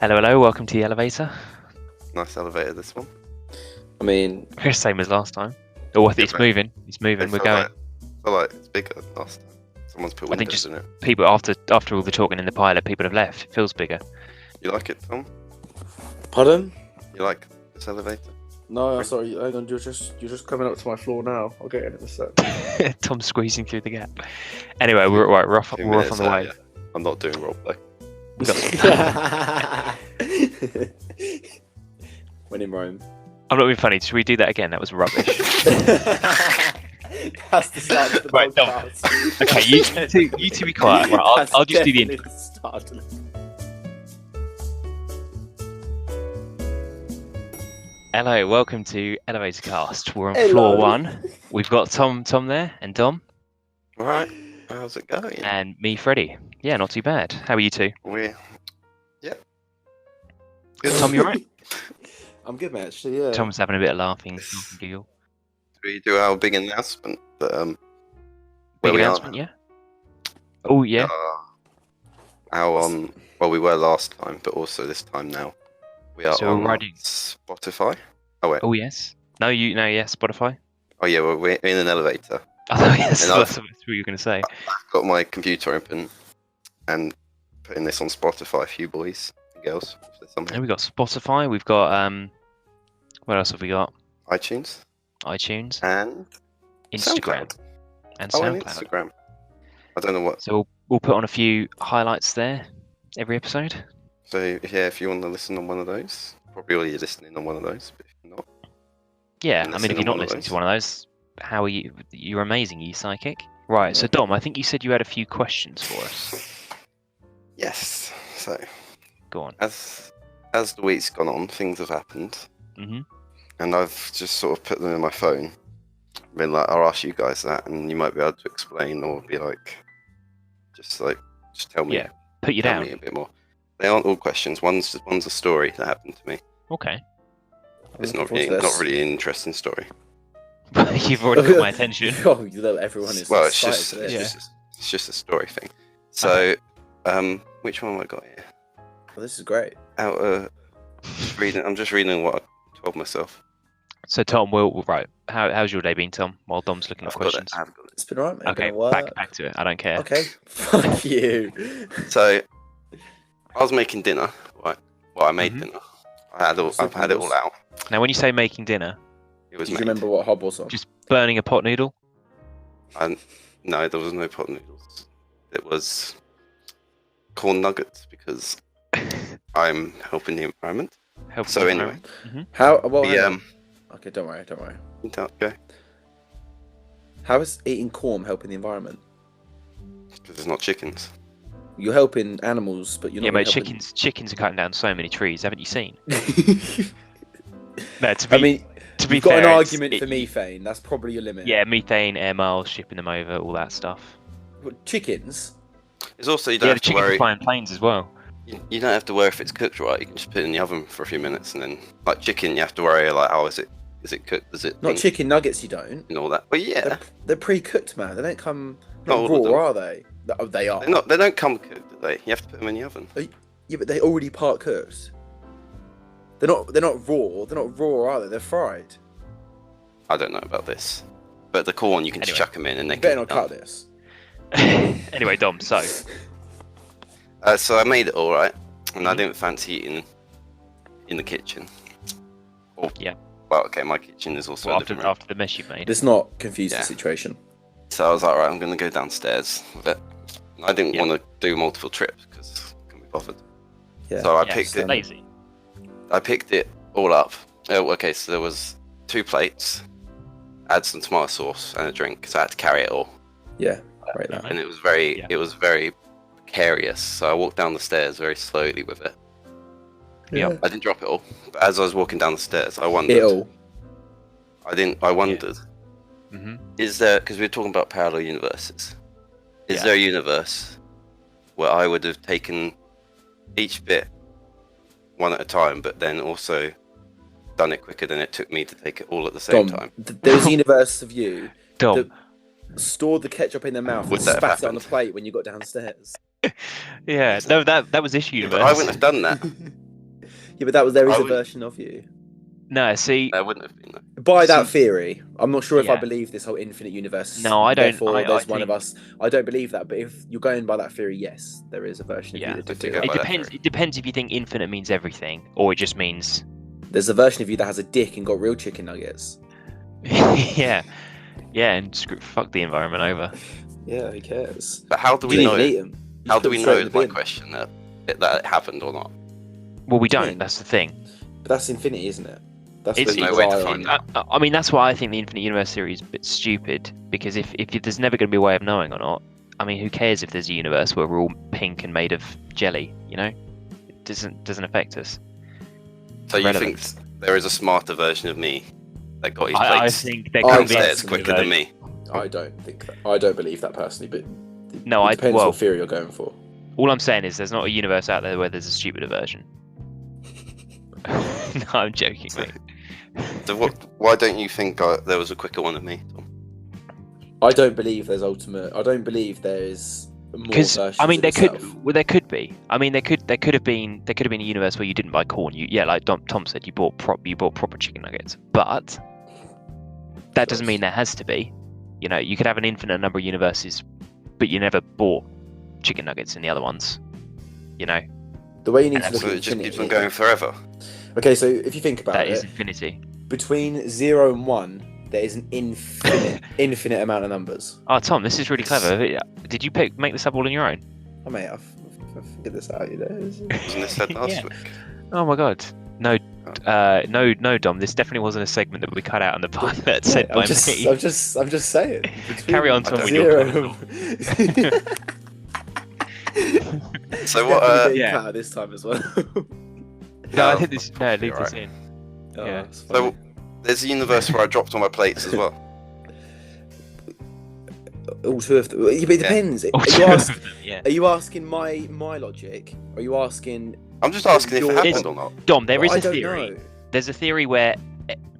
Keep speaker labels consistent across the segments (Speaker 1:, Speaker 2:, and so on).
Speaker 1: Hello, hello, welcome to the elevator.
Speaker 2: Nice elevator, this one.
Speaker 3: I mean,
Speaker 1: Same as last time. Oh, I think it's
Speaker 2: but
Speaker 1: moving. It's moving. We're going.
Speaker 2: I feel like it's bigger than last time. Someone's put
Speaker 1: I think
Speaker 2: windows
Speaker 1: just
Speaker 2: in it.
Speaker 1: people after all the talking in the pilot, people have left. It feels bigger.
Speaker 2: You like it, Tom?
Speaker 3: pardon?
Speaker 2: You like this elevator?
Speaker 3: No, sorry. Hang on. You're just coming up to my floor now. I'll get in a sec.
Speaker 1: Tom's squeezing through the gap. Anyway, we're off.
Speaker 2: Few
Speaker 1: We're off
Speaker 2: minutes
Speaker 1: on the way.
Speaker 2: earlier. I'm not doing roleplay.
Speaker 1: We got.
Speaker 3: When in Rome.
Speaker 1: I'm not being funny. Should we do that again? That was rubbish.
Speaker 3: That's the start of the
Speaker 1: Right, Dom.
Speaker 3: podcast.
Speaker 1: Okay, you two be quiet. Right, I'll just do the intro.
Speaker 3: Definitely start of the-
Speaker 1: Hello, welcome to Elevator Cast. We're on
Speaker 3: Hello.
Speaker 1: floor 1. We've got Tom there, and Dom,
Speaker 2: Alright, how's it going?
Speaker 1: and me, Freddie. Yeah, not too bad. How are you two?
Speaker 2: We're... Yeah.
Speaker 1: Tom, you alright?
Speaker 3: I'm good, mate. Actually, yeah.
Speaker 1: Tom's having a bit of laughing giggle.
Speaker 2: We do our big announcement that,
Speaker 1: Big
Speaker 2: where we
Speaker 1: announcement, yeah? Oh, yeah.
Speaker 2: well, we were last time, but also this time now. We are
Speaker 1: So
Speaker 2: on
Speaker 1: we're riding-
Speaker 2: Spotify. Oh, wait.
Speaker 1: Oh, yes. No, yes, Spotify.
Speaker 2: Oh, yeah, well, we're in an elevator.
Speaker 1: Oh, yes,
Speaker 2: And
Speaker 1: that's what you were going to say.
Speaker 2: Got my computer open and putting this on Spotify for you boys and girls. If there's something.
Speaker 1: And we've got Spotify, we've got, what else have we got?
Speaker 2: iTunes
Speaker 1: iTunes,
Speaker 2: and
Speaker 1: Instagram,
Speaker 2: SoundCloud.
Speaker 1: and
Speaker 2: Oh, and
Speaker 1: SoundCloud.
Speaker 2: Instagram. I don't know what.
Speaker 1: So we'll put on a few highlights there every episode.
Speaker 2: So yeah, if you want to listen on one of those, probably already listening on one of those. But if you're not,
Speaker 1: Yeah,
Speaker 2: And
Speaker 1: I mean, if
Speaker 2: listen
Speaker 1: you're
Speaker 2: on
Speaker 1: not
Speaker 2: one of
Speaker 1: listening to
Speaker 2: those.
Speaker 1: one of those, how are you? You're amazing, you psychic. Right, so Dom, I think you said you had a few questions for us.
Speaker 2: yes. So
Speaker 1: Go on.
Speaker 2: as the week's gone on, things have happened,
Speaker 1: hmm
Speaker 2: and I've just sort of put them in my phone. Been like, I'll ask you guys that, and you might be able to explain, or be like, just tell me.
Speaker 1: Yeah, put you
Speaker 2: tell
Speaker 1: down.
Speaker 2: me a bit more. They aren't all questions. One's a story that happened to me.
Speaker 1: Okay.
Speaker 2: It's
Speaker 3: I'm
Speaker 2: not
Speaker 3: looking
Speaker 2: really
Speaker 3: forward to
Speaker 2: an interesting story.
Speaker 1: You've already got my attention.
Speaker 3: this. Oh, you know, everyone is.
Speaker 2: Well, it's
Speaker 3: excited
Speaker 2: just
Speaker 3: for this.
Speaker 2: it's just a story thing. So, which one have I got here?
Speaker 3: Well, this is great.
Speaker 2: I'm just reading what I told myself.
Speaker 1: So Tom, right. How's your day been, Tom? While Dom's looking at
Speaker 2: I've got it.
Speaker 1: questions.
Speaker 2: I've got it.
Speaker 3: It's been alright, mate.
Speaker 1: Okay,
Speaker 3: Been work.
Speaker 1: back to it. I don't care.
Speaker 3: Okay. Fuck you.
Speaker 2: So, I was making dinner. Right. Well, I made
Speaker 1: Mhm.
Speaker 2: dinner. I've had it all out.
Speaker 1: Now, when you say making dinner,
Speaker 2: It was
Speaker 3: Do you
Speaker 2: made.
Speaker 3: remember what Hob was on?
Speaker 1: just burning a pot noodle.
Speaker 2: No, there was no pot noodles. It was corn nuggets because I'm helping the environment.
Speaker 1: Help
Speaker 2: So
Speaker 1: the
Speaker 2: anyway,
Speaker 1: environment.
Speaker 3: How? Well, hang
Speaker 2: the
Speaker 3: on. Okay, don't worry.
Speaker 2: okay,
Speaker 3: How is eating corn helping the environment?
Speaker 2: because there's not chickens.
Speaker 3: You're helping animals, but you're
Speaker 1: Yeah,
Speaker 3: not.
Speaker 1: mate.
Speaker 3: helping...
Speaker 1: Chickens are cutting down so many trees. Haven't you seen? No, to
Speaker 3: I
Speaker 1: be
Speaker 3: mean,
Speaker 1: to be
Speaker 3: you've got
Speaker 1: fair,
Speaker 3: an
Speaker 1: it's-
Speaker 3: argument
Speaker 1: it-
Speaker 3: for methane. That's probably your limit.
Speaker 1: Yeah, methane, air miles, shipping them over, all that stuff.
Speaker 3: But chickens.
Speaker 2: It's also you don't
Speaker 1: Yeah, the
Speaker 2: have to
Speaker 1: chickens
Speaker 2: worry.
Speaker 1: are flying planes as well.
Speaker 2: You don't have to worry if it's cooked right. You can just put it in the oven for a few minutes, and then like chicken, you have to worry like, oh, is it cooked? Is it
Speaker 3: Not chicken nuggets. You don't.
Speaker 2: and all that? But yeah,
Speaker 3: They're pre-cooked, man. They don't come
Speaker 2: Not
Speaker 3: not
Speaker 2: all of them.
Speaker 3: raw, are they? Oh, they are.
Speaker 2: they don't come cooked, do they? You have to put them in the oven.
Speaker 3: Yeah, but they're already part cooked. They're not raw. They're not raw, are they? They're fried.
Speaker 2: I don't know about this, but the corn you can just
Speaker 1: Anyway.
Speaker 2: chuck them in, and they
Speaker 3: You better
Speaker 2: can
Speaker 3: not
Speaker 2: be
Speaker 3: cut
Speaker 2: done.
Speaker 3: this.
Speaker 1: Anyway, Dom. So
Speaker 2: So I made it all right, and I
Speaker 1: Mhm.
Speaker 2: didn't fancy eating in the kitchen.
Speaker 1: Yeah.
Speaker 2: Well, okay, my kitchen is also a living room.
Speaker 1: after the mess you've made.
Speaker 3: Let's not confuse
Speaker 2: Yeah.
Speaker 3: the situation.
Speaker 2: So I was like, right, I'm going to go downstairs with it. I didn't
Speaker 1: Yeah.
Speaker 2: want to do multiple trips because I couldn't be bothered.
Speaker 3: Yeah.
Speaker 2: So I
Speaker 1: Yeah,
Speaker 2: picked
Speaker 1: it's
Speaker 2: it.
Speaker 1: lazy.
Speaker 2: I picked it all up. Oh, okay, so there was 2 plates, add some tomato sauce and a drink, so I had to carry it all.
Speaker 3: Yeah. Right now.
Speaker 2: And it was
Speaker 1: Yeah.
Speaker 2: very precarious. So I walked down the stairs very slowly with it.
Speaker 1: Yeah.
Speaker 2: I didn't drop it all, but as I was walking down the stairs, I wondered.
Speaker 3: It'll.
Speaker 2: I wondered.
Speaker 1: hmm
Speaker 2: Is there, because we were talking about parallel universes, is
Speaker 1: Yeah.
Speaker 2: there a universe where I would have taken each bit one at a time, but then also done it quicker than it took me to take it all at the same
Speaker 3: Dom,
Speaker 2: time?
Speaker 3: there's a universe of you
Speaker 1: Dom.
Speaker 3: that stored the ketchup in their mouth
Speaker 2: Would
Speaker 3: and
Speaker 2: that have
Speaker 3: spat it on the
Speaker 2: happened?
Speaker 3: plate when you got downstairs.
Speaker 1: Yeah, no, that was issue
Speaker 2: But I
Speaker 1: universe.
Speaker 2: wouldn't have done that.
Speaker 3: Yeah, but there is
Speaker 2: I
Speaker 3: a
Speaker 2: would-
Speaker 3: version of you.
Speaker 1: No, see,
Speaker 2: There wouldn't have been. Though.
Speaker 3: By that
Speaker 1: See-
Speaker 3: theory, I'm not sure if I
Speaker 1: Yeah.
Speaker 3: believe this whole infinite universe.
Speaker 1: No, I don't.
Speaker 3: Therefore, there's
Speaker 1: I
Speaker 3: one of
Speaker 1: think-
Speaker 3: us. I don't believe that. But if you're going by that theory, yes, there is a version of
Speaker 1: Yeah.
Speaker 3: you that
Speaker 2: I
Speaker 3: did
Speaker 2: think
Speaker 3: do
Speaker 2: I
Speaker 3: that.
Speaker 1: It
Speaker 2: by that
Speaker 1: depends.
Speaker 2: theory.
Speaker 1: It depends if you think infinite means everything, or it just means.
Speaker 3: There's a version of you that has a dick and got real chicken nuggets.
Speaker 1: Yeah, yeah, and fuck the environment over.
Speaker 3: Yeah, who cares?
Speaker 2: But how do
Speaker 3: You
Speaker 2: we
Speaker 3: didn't
Speaker 2: know?
Speaker 3: even eat them.
Speaker 2: How do we know? Is my
Speaker 3: But
Speaker 2: question that it happened or not?
Speaker 1: Well, we
Speaker 3: do you
Speaker 1: don't.
Speaker 3: mean?
Speaker 1: That's the thing.
Speaker 3: that's infinity, isn't it? That's
Speaker 1: It's-
Speaker 3: what you
Speaker 2: There's no way to
Speaker 3: rely
Speaker 2: find
Speaker 3: on.
Speaker 2: that.
Speaker 1: I mean, that's why I think the infinite universe theory is a bit stupid. Because if there's never going to be a way of knowing or not, I mean, who cares if there's a universe where we're all pink and made of jelly? You know, it doesn't affect us.
Speaker 2: So you
Speaker 1: Relevant.
Speaker 2: think there is a smarter version of me that got his
Speaker 1: I
Speaker 2: plates
Speaker 1: think there
Speaker 3: I
Speaker 1: could be.
Speaker 3: personally
Speaker 2: upstairs quicker than me?
Speaker 3: I don't think that. I don't believe that personally, but
Speaker 1: No,
Speaker 3: it depends
Speaker 1: well-
Speaker 3: what theory you're going for.
Speaker 1: All I'm saying is there's not a universe out there where there's a stupider version. No, I'm joking, mate.
Speaker 2: So why don't you think there was a quicker one than me, Tom?
Speaker 3: I don't believe there's ultimate. I don't believe there's more
Speaker 1: Because
Speaker 3: versions.
Speaker 1: I mean,
Speaker 3: of
Speaker 1: there
Speaker 3: yourself.
Speaker 1: could. Well, there could be. I mean, there could have been a universe where you didn't buy corn. Like Tom said, you bought proper chicken nuggets. But that doesn't mean there has to be. You know, you could have an infinite number of universes, but you never bought chicken nuggets in the other ones. You know,
Speaker 3: The way you need to
Speaker 1: And
Speaker 3: look
Speaker 2: So
Speaker 3: at
Speaker 2: it just keeps on
Speaker 3: infinity.
Speaker 2: going forever.
Speaker 3: Okay, so if you think about
Speaker 1: that
Speaker 3: it,
Speaker 1: is infinity.
Speaker 3: between 0 and 1, there is an infinite amount of numbers.
Speaker 1: Oh, Tom, this is really clever. Did you make this up all on your own?
Speaker 3: Oh mate, I've figured this out. You know.
Speaker 2: Wasn't this said last
Speaker 1: Yeah.
Speaker 2: week?
Speaker 1: Oh my god. No, no, Dom. This definitely wasn't a segment that we cut out on the part that said by
Speaker 3: I'm just saying.
Speaker 1: Carry on,
Speaker 3: Between
Speaker 1: Tom, with
Speaker 3: zero.
Speaker 1: your
Speaker 2: So what?
Speaker 3: Definitely being
Speaker 1: Yeah.
Speaker 3: cut out this time as well.
Speaker 1: No, I
Speaker 2: No,
Speaker 1: think this. No,
Speaker 2: probably
Speaker 1: leave this
Speaker 2: right.
Speaker 1: in.
Speaker 3: Oh,
Speaker 1: Yeah.
Speaker 3: that's funny.
Speaker 2: So there's a universe where I dropped all my plates as well.
Speaker 3: all two of them. But it depends.
Speaker 1: Oh,
Speaker 3: Are,
Speaker 1: two
Speaker 3: you
Speaker 1: of
Speaker 3: ask,
Speaker 1: them, yeah.
Speaker 3: are you asking my logic? Or are you asking?
Speaker 2: I'm just asking if it
Speaker 3: It's-
Speaker 2: happened or not.
Speaker 1: Dom, there is
Speaker 3: Well, I
Speaker 1: a
Speaker 3: don't
Speaker 1: theory.
Speaker 3: know.
Speaker 1: There's a theory where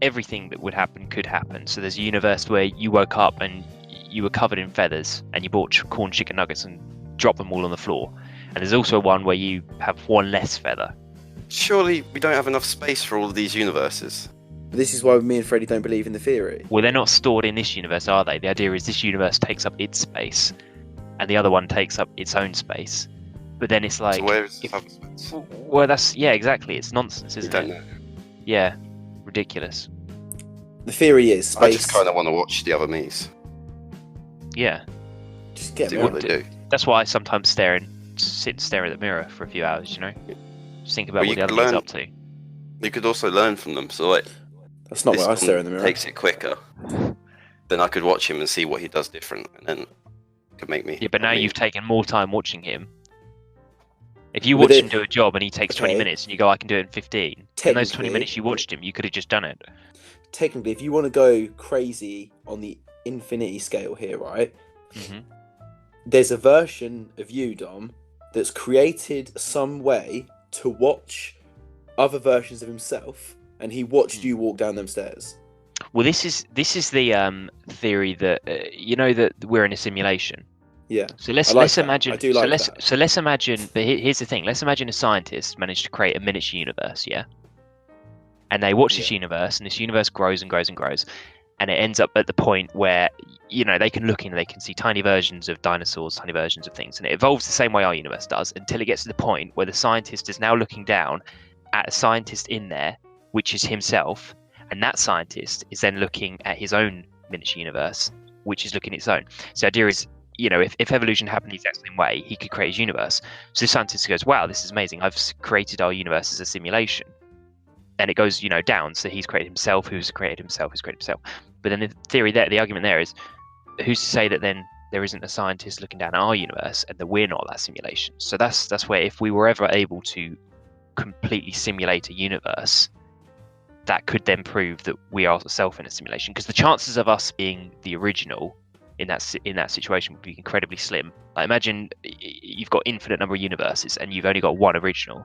Speaker 1: everything that would happen could happen. So there's a universe where you woke up and you were covered in feathers and you bought corn chicken nuggets and dropped them all on the floor. And there's also one where you have one less feather.
Speaker 2: Surely we don't have enough space for all of these universes.
Speaker 3: This is why me and Freddie don't believe in the theory.
Speaker 1: Well, they're not stored in this universe, are they? The idea is this universe takes up its space and the other one takes up its own space. But then it's like,
Speaker 2: so where is
Speaker 1: if-
Speaker 2: the other space?
Speaker 1: well, yeah, exactly. It's nonsense,
Speaker 2: We
Speaker 1: isn't
Speaker 2: don't
Speaker 1: it?
Speaker 2: know.
Speaker 1: Yeah, ridiculous.
Speaker 3: The theory is
Speaker 2: I
Speaker 3: space.
Speaker 2: just kind of want to watch the other me's.
Speaker 1: Yeah,
Speaker 3: Just get
Speaker 2: See
Speaker 3: me
Speaker 2: what
Speaker 3: on.
Speaker 2: they do.
Speaker 1: that's why I sometimes sit and stare at the mirror for a few hours. You know, just think about
Speaker 2: Well,
Speaker 1: what
Speaker 2: you
Speaker 1: the other
Speaker 2: could
Speaker 1: one's
Speaker 2: learn-
Speaker 1: up to.
Speaker 2: You could also learn from them. So like,
Speaker 3: That's not
Speaker 2: this
Speaker 3: what I
Speaker 2: one
Speaker 3: stare in the mirror.
Speaker 2: takes it quicker. Then I could watch him and see what he does different, and then it could make me.
Speaker 1: Yeah, but now
Speaker 2: I mean,
Speaker 1: you've taken more time watching him. If you
Speaker 3: But
Speaker 1: watch
Speaker 3: it-
Speaker 1: him do a job and he takes 20
Speaker 3: Okay.
Speaker 1: minutes and you go, I can do it in 15, in those 20
Speaker 3: Technically-
Speaker 1: minutes you watched him, you could have just done it.
Speaker 3: Technically, if you want to go crazy on the infinity scale here, right?
Speaker 1: Hmm.
Speaker 3: There's a version of you, Dom, that's created some way to watch other versions of himself, and he watched you walk down them stairs.
Speaker 1: Well, this is the theory that you know that we're in a simulation.
Speaker 3: Yeah.
Speaker 1: So let's
Speaker 3: I like
Speaker 1: let's
Speaker 3: that.
Speaker 1: imagine.
Speaker 3: I do like
Speaker 1: so
Speaker 3: that.
Speaker 1: let's imagine. But here's the thing. Let's imagine a scientist managed to create a miniature universe. Yeah. And they watch this universe, and this universe grows and grows and grows, and it ends up at the point where they can look in and they can see tiny versions of dinosaurs, tiny versions of things, and it evolves the same way our universe does until it gets to the point where the scientist is now looking down at a scientist in there, which is himself, and that scientist is then looking at his own miniature universe, which is looking at its own. So the idea is, if evolution happened the exact same way, he could create his universe. So the scientist goes, wow, this is amazing. I've created our universe as a simulation. And it goes, down. So he's created himself, who's created himself, who's created himself. But then the argument there is, who's to say that then there isn't a scientist looking down at our universe and that we're not that simulation? So that's where if we were ever able to completely simulate a universe, that could then prove that we are ourselves in a simulation. Because the chances of us being the original in that situation would be incredibly slim. Like imagine you've got infinite number of universes and you've only got one original.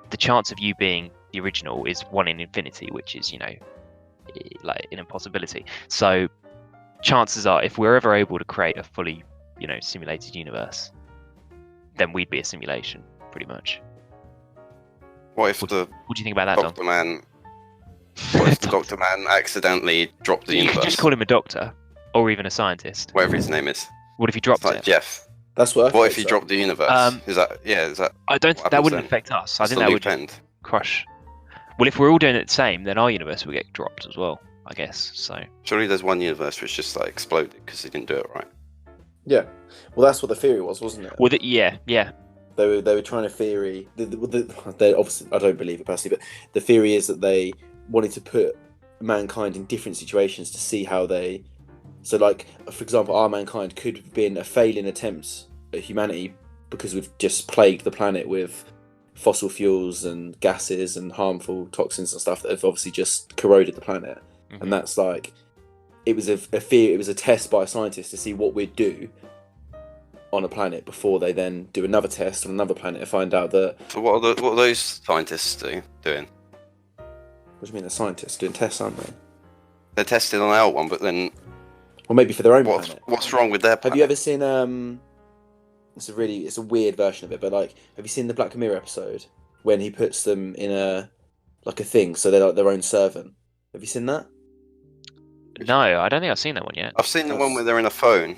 Speaker 1: The chance of you being the original is 1 in infinity, which is like an impossibility. So chances are, if we're ever able to create a fully simulated universe, then we'd be a simulation, pretty much.
Speaker 2: What if
Speaker 1: What
Speaker 2: the
Speaker 1: do you think about that, Dom?
Speaker 2: Doctor Man? What if the Doctor Man accidentally dropped the
Speaker 1: You
Speaker 2: universe?
Speaker 1: could just call him a doctor, or even a scientist.
Speaker 2: Whatever his name is.
Speaker 1: What if he
Speaker 2: It's
Speaker 1: dropped
Speaker 2: like
Speaker 1: it?
Speaker 2: Jeff.
Speaker 3: That's what.
Speaker 2: What if he dropped the universe? Is that
Speaker 1: I don't.
Speaker 2: what
Speaker 1: That wouldn't
Speaker 2: happens then?
Speaker 1: affect us. I
Speaker 2: It's
Speaker 1: think
Speaker 2: the
Speaker 1: that
Speaker 2: loop
Speaker 1: would
Speaker 2: end.
Speaker 1: crush. Well, if we're all doing it the same, then our universe will get dropped as well, I guess. So
Speaker 2: Surely there's one universe which just like exploded because they didn't do it right.
Speaker 3: Yeah. Well, that's what the theory was, wasn't it?
Speaker 1: well, yeah.
Speaker 3: They were trying to theory. They obviously, I don't believe it personally, but the theory is that they wanted to put mankind in different situations to see how they. So, like, for example, our mankind could have been a failing attempt at humanity because we've just plagued the planet with fossil fuels and gases and harmful toxins and stuff that have obviously just corroded the planet.
Speaker 1: Mhm.
Speaker 3: And that's like, it was a fear. It was a test by a scientist to see what we'd do on a planet before they then do another test on another planet to find out that.
Speaker 2: So what are those scientists doing?
Speaker 3: What do you mean, the scientists doing tests, aren't they?
Speaker 2: They're testing on our one, but then
Speaker 3: Or maybe for their own planet.
Speaker 2: what's wrong with their planet?
Speaker 3: Have you ever seen it's a weird version of it, but like, have you seen the Black Mirror episode when he puts them in a thing, so they're like their own servant? Have you seen that?
Speaker 1: No, I don't think I've seen that one yet.
Speaker 2: I've seen the one where they're in a phone.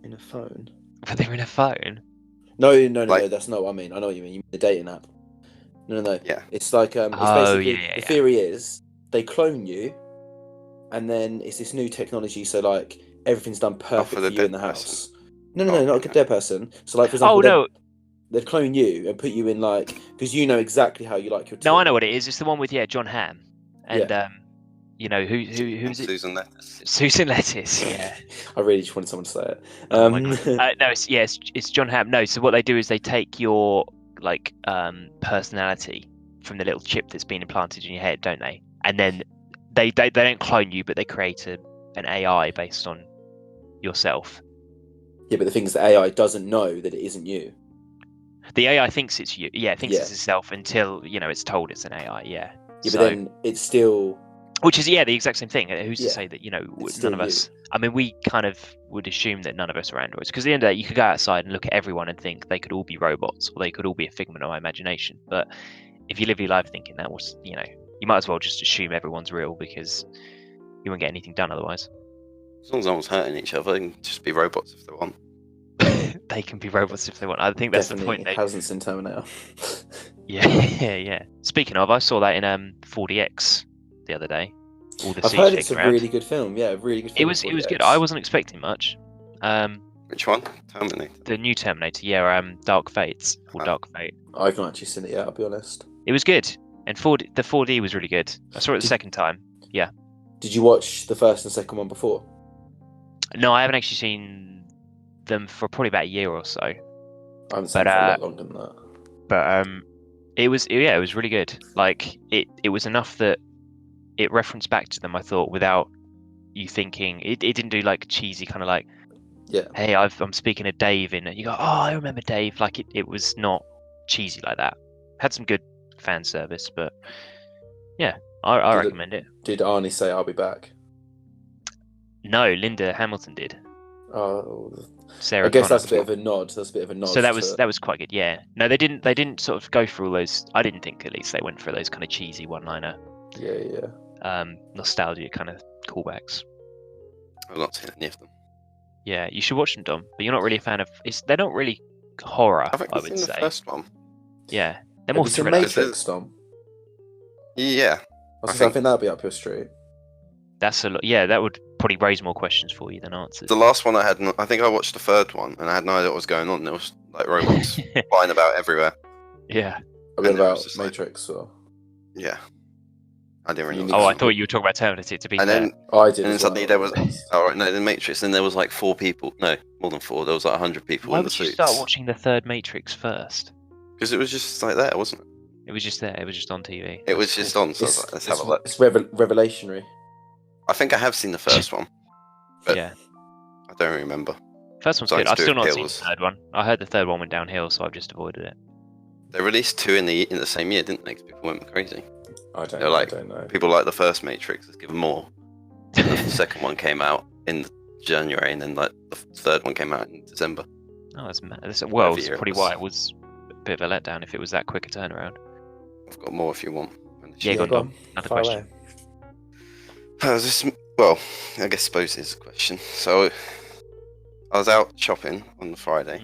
Speaker 3: In a phone?
Speaker 1: But they're in a phone.
Speaker 3: No,
Speaker 2: Like-
Speaker 3: that's not what I mean. I know what you mean. You mean the dating app. No.
Speaker 2: Yeah.
Speaker 3: It's like it's
Speaker 1: Oh,
Speaker 3: basically
Speaker 1: yeah.
Speaker 3: the theory is they clone you, and then it's this new technology. So like everything's done perfect
Speaker 2: for
Speaker 3: for
Speaker 2: the
Speaker 3: you in the
Speaker 2: dead
Speaker 3: house.
Speaker 2: person.
Speaker 3: No,
Speaker 2: Oh,
Speaker 3: not a
Speaker 2: okay.
Speaker 3: dead person. So like for example,
Speaker 1: Oh no,
Speaker 3: they've cloned you and put you in like because you know exactly how you like your tea.
Speaker 1: no, I know what it is. It's the one with John Hamm and
Speaker 3: Yeah.
Speaker 1: you know who's it?
Speaker 2: Susan Lettuce.
Speaker 1: Susan Lettuce. Yeah.
Speaker 3: I really just wanted someone to say it.
Speaker 1: Oh my God. No, it's John Hamm. No, so what they do is they take your like personality from the little chip that's been implanted in your head, don't they? And then they don't clone you, but they create an AI based on yourself.
Speaker 3: Yeah, but the thing is, the AI doesn't know that it isn't you.
Speaker 1: The AI thinks it's you. Yeah, it thinks
Speaker 3: Yeah.
Speaker 1: it's itself until it's told it's an AI. Yeah.
Speaker 3: Yeah,
Speaker 1: So,
Speaker 3: but then it's still.
Speaker 1: which is the exact same thing. Who's
Speaker 3: Yeah.
Speaker 1: to say that
Speaker 3: It's
Speaker 1: none
Speaker 3: still
Speaker 1: of us? I mean, we kind of would assume that none of us are androids because at the end of the day, you could go outside and look at everyone and think they could all be robots or they could all be a figment of my imagination. But if you live your life thinking that was, you might as well just assume everyone's real because you won't get anything done otherwise.
Speaker 2: As long as no one's hurting each other, they can just be robots if they want.
Speaker 1: They can be robots if they want. I think that's
Speaker 3: Definitely
Speaker 1: the point.
Speaker 3: hasn't seen Terminator.
Speaker 1: Yeah. Speaking of, I saw that in 4DX the other day. All the
Speaker 3: I've
Speaker 1: seats
Speaker 3: heard it's a
Speaker 1: kicking around.
Speaker 3: really good film. Yeah, really good film.
Speaker 1: It was good. I wasn't expecting much.
Speaker 2: Which one? Terminator.
Speaker 1: The new Terminator, yeah, Dark Fates or
Speaker 2: Oh.
Speaker 1: Dark Fate.
Speaker 3: I've not actually seen it yet. I'll be honest.
Speaker 1: It was good, and the 4D was really good. I saw it the second time.
Speaker 3: Did you watch the first and second one before?
Speaker 1: No, I haven't actually seen them for probably about a year or so.
Speaker 3: I haven't seen
Speaker 1: But,
Speaker 3: it for a lot longer than that.
Speaker 1: But it was really good. Like it was enough that it referenced back to them. I thought without you thinking it didn't do like cheesy kind of like,
Speaker 3: Yeah.
Speaker 1: hey, I'm speaking to Dave in it. You go, oh, I remember Dave. Like it was not cheesy like that. Had some good fan service, but yeah, I
Speaker 3: Did it-
Speaker 1: recommend it.
Speaker 3: Did Arnie say I'll be back?
Speaker 1: No, Linda Hamilton did.
Speaker 3: Oh,
Speaker 1: Sarah
Speaker 3: I guess
Speaker 1: Connor.
Speaker 3: that's a bit of a nod. That's a bit of a nod.
Speaker 1: So that was
Speaker 3: to-
Speaker 1: quite good. Yeah. No, they didn't sort of go through all those. I didn't think at least they went for those kind of cheesy one-liner,
Speaker 3: Yeah.
Speaker 1: nostalgia kind of callbacks.
Speaker 2: I've not seen any of them.
Speaker 1: Yeah, you should watch them, Dom. But you're not really a fan of. They're not really horror.
Speaker 2: I've
Speaker 1: I
Speaker 2: actually
Speaker 1: would
Speaker 2: seen the
Speaker 1: say.
Speaker 2: first one.
Speaker 1: Yeah, they're
Speaker 3: Have
Speaker 1: more
Speaker 3: you seen
Speaker 1: thriller.
Speaker 3: Matrix, Tom?
Speaker 2: Yeah.
Speaker 3: I
Speaker 2: I
Speaker 3: think
Speaker 2: think-
Speaker 3: that'll be up your street.
Speaker 1: That's a lot. Yeah, that would probably raise more questions for you than answers.
Speaker 2: The last one I had, I think I watched the third one, and I had no idea what was going on. There was like robots flying about everywhere.
Speaker 1: Yeah.
Speaker 3: I read
Speaker 2: And it was
Speaker 3: about
Speaker 2: just like-
Speaker 3: Matrix, or
Speaker 2: Yeah. I didn't really
Speaker 3: You
Speaker 2: know.
Speaker 1: Oh,
Speaker 3: need
Speaker 1: I thought you were talking about Terminator. To be
Speaker 2: And
Speaker 1: fair.
Speaker 2: then,
Speaker 3: I did.
Speaker 2: and then
Speaker 3: as well,
Speaker 2: suddenly there
Speaker 3: I'll
Speaker 2: was.
Speaker 3: be honest.
Speaker 2: Oh, right, no, the Matrix. Then there was like 4 people. No, more than 4. There was like 100 people
Speaker 1: Why
Speaker 2: in the
Speaker 1: would you
Speaker 2: suits.
Speaker 1: start watching the third Matrix first?
Speaker 2: Because it was just like there, wasn't it?
Speaker 1: It was just there. It was just on TV.
Speaker 2: It was just on. So I was
Speaker 3: It's,
Speaker 2: like, let's have a look.
Speaker 3: it's revelationary.
Speaker 2: I think I have seen the first one. But
Speaker 1: Yeah.
Speaker 2: I don't remember.
Speaker 1: First one's
Speaker 2: Something
Speaker 1: good. I've
Speaker 2: to do
Speaker 1: still
Speaker 2: with
Speaker 1: not seen the
Speaker 2: kills.
Speaker 1: third one. I heard the third one went downhill, so I've just avoided it.
Speaker 2: They released 2 in the same year, didn't they? 'Cause people went crazy.
Speaker 3: I don't
Speaker 2: They're
Speaker 3: know.
Speaker 2: like-
Speaker 3: I don't know.
Speaker 2: People like the first Matrix. Let's give them more. And then the second one came out in January, and then like the third one came out in December.
Speaker 1: Oh, that's mad. Well,
Speaker 2: Whatever
Speaker 1: it's
Speaker 2: year it
Speaker 1: probably
Speaker 2: was.
Speaker 1: why it was bit of a letdown if it was that quick a turnaround.
Speaker 2: I've got more if you want.
Speaker 1: Yeah, go on, Dom. Another
Speaker 3: Fire
Speaker 1: question.
Speaker 3: away.
Speaker 2: Well, I guess suppose it's a question. So, I was out shopping on Friday,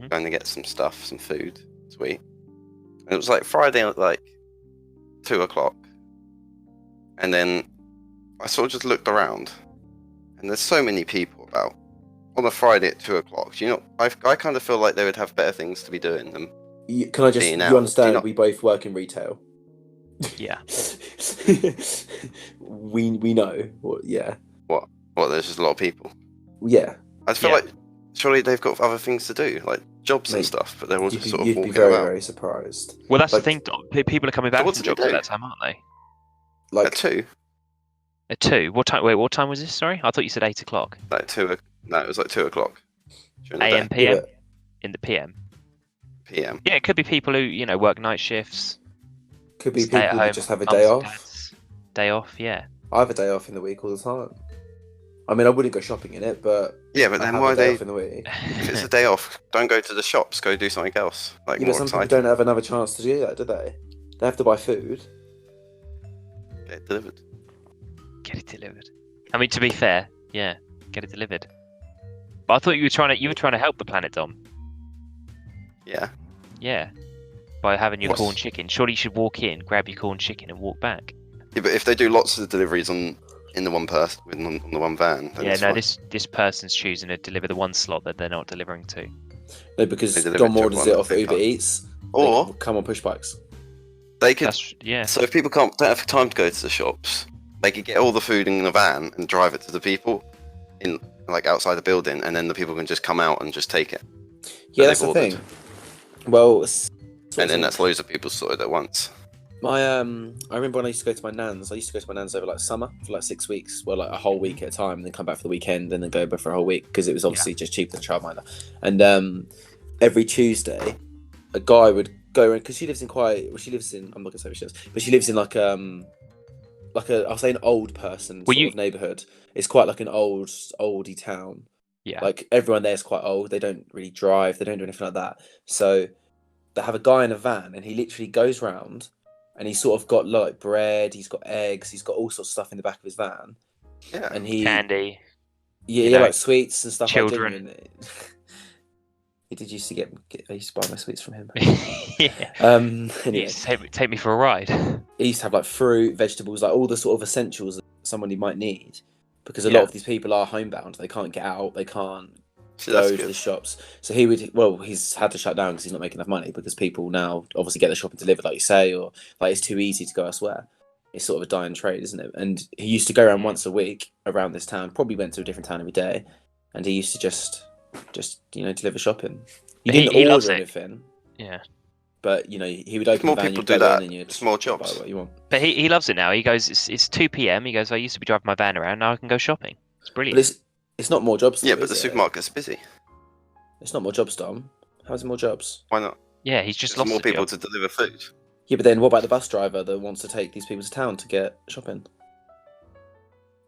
Speaker 2: going to get some stuff, some food to eat. And it was like Friday at like 2 o'clock. And then I sort of just looked around, and there's so many people about on a Friday at 2 o'clock. You know, I kind of feel like they would have better things to be doing than
Speaker 3: Can I just?
Speaker 2: being
Speaker 3: You
Speaker 2: out.
Speaker 3: understand?
Speaker 2: Do you
Speaker 3: We both work in retail.
Speaker 1: Yeah.
Speaker 3: we know. Yeah.
Speaker 2: What? There's just a lot of people.
Speaker 3: Yeah.
Speaker 2: I feel
Speaker 1: Yeah.
Speaker 2: like surely they've got other things to do, like jobs and
Speaker 3: Mate,
Speaker 2: stuff, but they're all just sort of
Speaker 3: You'd be
Speaker 2: walking
Speaker 3: very,
Speaker 2: about.
Speaker 3: very surprised.
Speaker 1: Well, that's
Speaker 3: Like-
Speaker 1: the thing, Dom. People are coming back
Speaker 2: what
Speaker 1: from
Speaker 2: do they
Speaker 1: jobs at
Speaker 2: do?
Speaker 1: that time, aren't they?
Speaker 3: Like
Speaker 2: At 2?
Speaker 1: At 2. What time? Wait, what time was this? Sorry, I thought you said 8 o'clock.
Speaker 2: Like 2. No, it was like 2 o'clock. During the
Speaker 1: AM,
Speaker 2: day.
Speaker 1: PM.
Speaker 3: Yeah,
Speaker 1: In the PM.
Speaker 2: PM.
Speaker 1: Yeah, it could be people who work night shifts.
Speaker 3: could be
Speaker 1: Stay at
Speaker 3: people
Speaker 1: home.
Speaker 3: who just have a
Speaker 1: mums
Speaker 3: day
Speaker 1: and
Speaker 3: off.
Speaker 1: dads. Day off. Yeah.
Speaker 3: I have a day off in the week all the time. I mean, I wouldn't go shopping in it, but
Speaker 2: Yeah, but
Speaker 3: I
Speaker 2: then
Speaker 3: have
Speaker 2: why
Speaker 3: a day
Speaker 2: they?
Speaker 3: off in the week.
Speaker 2: If it's a day off, don't go to the shops. Go do something else, like
Speaker 3: Yeah,
Speaker 2: more
Speaker 3: but some people
Speaker 2: exciting.
Speaker 3: don't have another chance to do that, do they? They have to buy food.
Speaker 2: Get it delivered.
Speaker 1: Get it delivered. I mean, to be fair, yeah, get it delivered. But I thought you were trying to help the planet, Dom.
Speaker 2: Yeah.
Speaker 1: Yeah. By having your
Speaker 2: What's-
Speaker 1: corn chicken. Surely you should walk in, grab your corn chicken, and walk back.
Speaker 2: Yeah, but if they do lots of deliveries on the one person on the one van, then
Speaker 1: Yeah,
Speaker 2: it's
Speaker 1: no,
Speaker 2: fine.
Speaker 1: this person's choosing to deliver the one slot that they're not delivering to.
Speaker 3: No, because
Speaker 2: They deliver
Speaker 3: Dom
Speaker 2: to
Speaker 3: orders
Speaker 2: one
Speaker 3: it
Speaker 2: at
Speaker 3: off
Speaker 2: the same
Speaker 3: Uber
Speaker 2: time.
Speaker 3: Eats.
Speaker 2: Or
Speaker 3: They come on push bikes.
Speaker 2: they could.
Speaker 1: Yeah.
Speaker 2: So if people don't have time to go to the shops, they could get all the food in the van and drive it to the people in like outside the building, and then the people can just come out and just take it.
Speaker 3: Yeah,
Speaker 2: they've
Speaker 3: that's the
Speaker 2: ordered.
Speaker 3: thing. Well,
Speaker 2: And then that's loads of people sorted at once.
Speaker 3: I remember when I used to go to my nan's. I used to go to my nan's over like summer for like 6 weeks, well, like a whole week at a time, and then come back for the weekend, and then go over for a whole week because it was obviously just cheaper than childminder. And every Tuesday, a guy would go around because she lives in I'm not gonna say where she lives, but she lives in like I'll say an old person sort of neighborhood. It's quite like an oldie town.
Speaker 1: Yeah.
Speaker 3: Like everyone there is quite old. They don't really drive. They don't do anything like that. So they have a guy in a van, and he literally goes round, and he's sort of got like bread. He's got eggs. He's got all sorts of stuff in the back of his van.
Speaker 2: Yeah.
Speaker 3: And he
Speaker 1: Candy.
Speaker 3: yeah,
Speaker 1: you know,
Speaker 3: like sweets and stuff.
Speaker 1: children.
Speaker 3: Like genuine. He did used to get. I used to buy my sweets from him.
Speaker 1: Yeah.
Speaker 3: Anyway,
Speaker 1: Yes, take me for a ride.
Speaker 3: he used to have like fruit, vegetables, like all the sort of essentials that somebody might need, because a
Speaker 1: Yeah.
Speaker 3: lot of these people are homebound. They can't get out. They can't
Speaker 2: So
Speaker 3: go
Speaker 2: that's
Speaker 3: to
Speaker 2: good.
Speaker 3: the shops. So he's had to shut down because he's not making enough money, because people now obviously get the shopping delivered, like you say, or like it's too easy to go elsewhere. It's sort of a dying trade, isn't it? And he used to go around once a week around this town. Probably went to a different town every day, and he used to just deliver shopping. You
Speaker 1: He
Speaker 3: didn't
Speaker 1: loves
Speaker 3: order
Speaker 1: it.
Speaker 3: anything,
Speaker 1: Yeah.
Speaker 3: but he would open
Speaker 2: More
Speaker 3: the van,
Speaker 2: people
Speaker 3: you'd
Speaker 2: do
Speaker 3: go
Speaker 2: that,
Speaker 3: in and you'd
Speaker 2: it's more
Speaker 3: buy
Speaker 2: jobs.
Speaker 3: what you want.
Speaker 1: But he loves it now. He goes, it's 2 p.m. He goes, I used to be driving my van around. Now I can go shopping. It's brilliant.
Speaker 3: But it's not more jobs.
Speaker 2: Yeah,
Speaker 3: though,
Speaker 2: but the
Speaker 3: is it?
Speaker 2: supermarket's busy.
Speaker 3: It's not more jobs, Dom. How's it more jobs?
Speaker 2: Why not?
Speaker 1: Yeah, he's just
Speaker 2: There's
Speaker 1: lost
Speaker 2: more
Speaker 1: a
Speaker 2: people
Speaker 1: job.
Speaker 2: to deliver food.
Speaker 3: Yeah, but then what about the bus driver that wants to take these people to town to get shopping?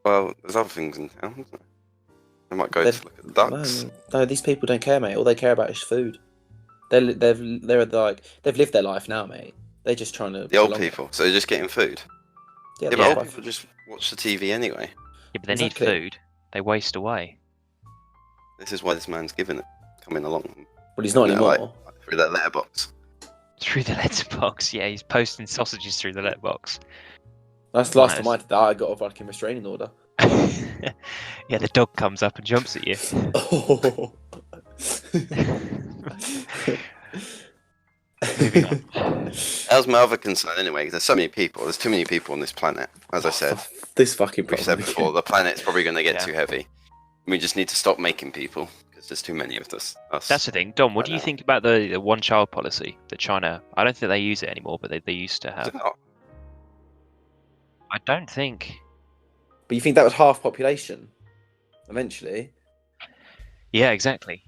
Speaker 2: Well, there's other things in town, isn't there? They might go
Speaker 3: They've-
Speaker 2: to look at the ducks.
Speaker 3: No, these people don't care, mate. All they care about is food. They're like they've lived their life now, mate. They're just trying to
Speaker 2: The old
Speaker 3: prolong it.
Speaker 2: people, so they're just getting food.
Speaker 3: Yeah,
Speaker 2: Yeah,
Speaker 3: they
Speaker 2: but old
Speaker 3: buy
Speaker 2: people just watch the TV anyway.
Speaker 1: Yeah, but they
Speaker 3: Exactly.
Speaker 1: need food. They waste away.
Speaker 2: This is why this man's giving it, coming along.
Speaker 3: Well, he's not
Speaker 2: You know,
Speaker 3: anymore.
Speaker 2: like, through that letterbox.
Speaker 1: Through the letterbox. Yeah, he's posting sausages through the letterbox.
Speaker 3: That's the last
Speaker 1: Nice.
Speaker 3: time I did that. I got a fucking restraining order.
Speaker 1: Yeah, the dog comes up and jumps at you.
Speaker 3: Oh.
Speaker 1: Moving on.
Speaker 2: That was my other concern anyway, 'cause there's so many people. There's too many people on this planet. As I said,
Speaker 3: This fucking
Speaker 2: we've said
Speaker 3: problem.
Speaker 2: before, the planet's probably going to get
Speaker 1: Yeah.
Speaker 2: too heavy. We just need to stop making people, because there's too many of us.
Speaker 1: That's the thing. Dom, what
Speaker 2: I
Speaker 1: do you
Speaker 2: know.
Speaker 1: think about the one-child policy that China... I don't think they use it anymore, but they used to
Speaker 2: Is
Speaker 1: have.
Speaker 2: it not?
Speaker 1: I don't think...
Speaker 3: But you think that was half population? Eventually.
Speaker 1: Yeah, exactly.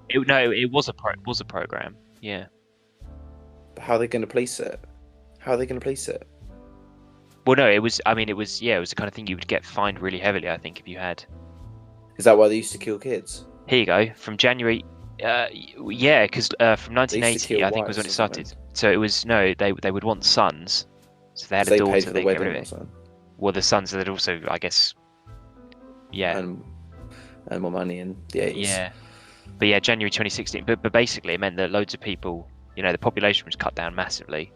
Speaker 1: It was a program. Yeah.
Speaker 3: But how are they going to police it? How are they going to police it?
Speaker 1: Well, no, it was. I mean, it was the kind of thing you would get fined really heavily. I think if you had.
Speaker 3: Is that why they used to kill kids?
Speaker 1: Here you go. From January Yeah, because from
Speaker 3: They used to
Speaker 1: 1980,
Speaker 3: kill
Speaker 1: I think was when it
Speaker 3: wives or something.
Speaker 1: started. So it was no, they would want sons. So they had a
Speaker 3: They
Speaker 1: daughter.
Speaker 3: paid for the
Speaker 1: They get rid
Speaker 3: wedding
Speaker 1: of
Speaker 3: or
Speaker 1: it.
Speaker 3: something.
Speaker 1: Well, the sons that also, I guess. Yeah.
Speaker 3: And more money in the 80s.
Speaker 1: Yeah. But yeah, January 2016. But basically, it meant that loads of people, the population was cut down massively.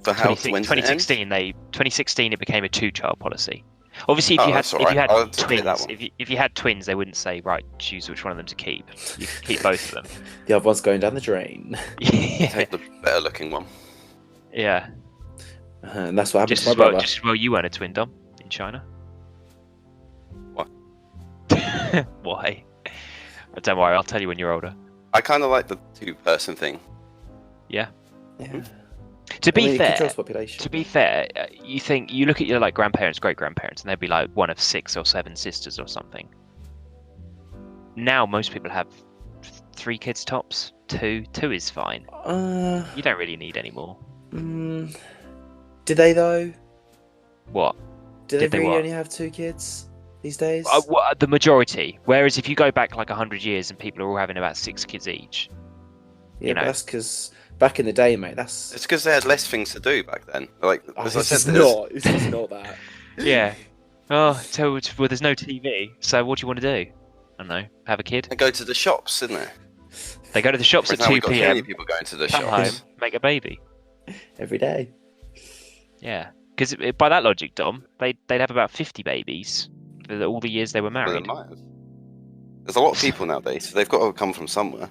Speaker 2: For how? When
Speaker 1: 2016, it became a 2-child policy. Obviously, if
Speaker 2: Oh,
Speaker 1: you had
Speaker 2: that's all right. I'll take that
Speaker 1: twins,
Speaker 2: one.
Speaker 1: if you had twins, they wouldn't say, right, choose which one of them to keep. You could keep both of them.
Speaker 3: The other one's going down the drain.
Speaker 1: Yeah.
Speaker 2: Take the better looking one.
Speaker 1: Yeah.
Speaker 3: And that's what happened
Speaker 1: Just
Speaker 3: to my
Speaker 1: as well,
Speaker 3: brother.
Speaker 1: just as well you weren't a twin, Dom, in China.
Speaker 2: What?
Speaker 1: Why? Don't worry, I'll tell you when you're older.
Speaker 2: I kind of like the 2-person thing.
Speaker 1: Yeah.
Speaker 3: Yeah.
Speaker 1: To be
Speaker 3: It
Speaker 1: fair,
Speaker 3: controls population.
Speaker 1: you look at your like grandparents, great grandparents, and they'd be like one of 6 or 7 sisters or something. Now most people have 3 kids tops. 2 is fine. You don't really need any more.
Speaker 3: Did they though?
Speaker 1: What?
Speaker 3: Did
Speaker 1: Did
Speaker 3: they
Speaker 1: they
Speaker 3: really
Speaker 1: what?
Speaker 3: only have 2 kids these days?
Speaker 1: The majority. Whereas if you go back like 100 years and people are all having about 6 kids each.
Speaker 3: Yeah, but that's because back in the day, mate.
Speaker 2: It's because they had less things to do back then. Like, as I
Speaker 3: This
Speaker 2: said,
Speaker 3: is not that.
Speaker 1: Yeah. Oh, so well, there's no TV. So what do you want to do? I don't know. Have a kid.
Speaker 2: They go to the shops, isn't there?
Speaker 1: They go to the shops at
Speaker 2: Now
Speaker 1: 2
Speaker 2: we've got too many
Speaker 1: p.m.
Speaker 2: people going to the
Speaker 1: Come home,
Speaker 2: shops.
Speaker 1: make a baby.
Speaker 3: Every day.
Speaker 1: Yeah. Because by that logic, Dom, they'd have about 50 babies for all the years they were
Speaker 2: Well, they
Speaker 1: married.
Speaker 2: might have. There's a lot of people nowadays, so they've got to come from somewhere.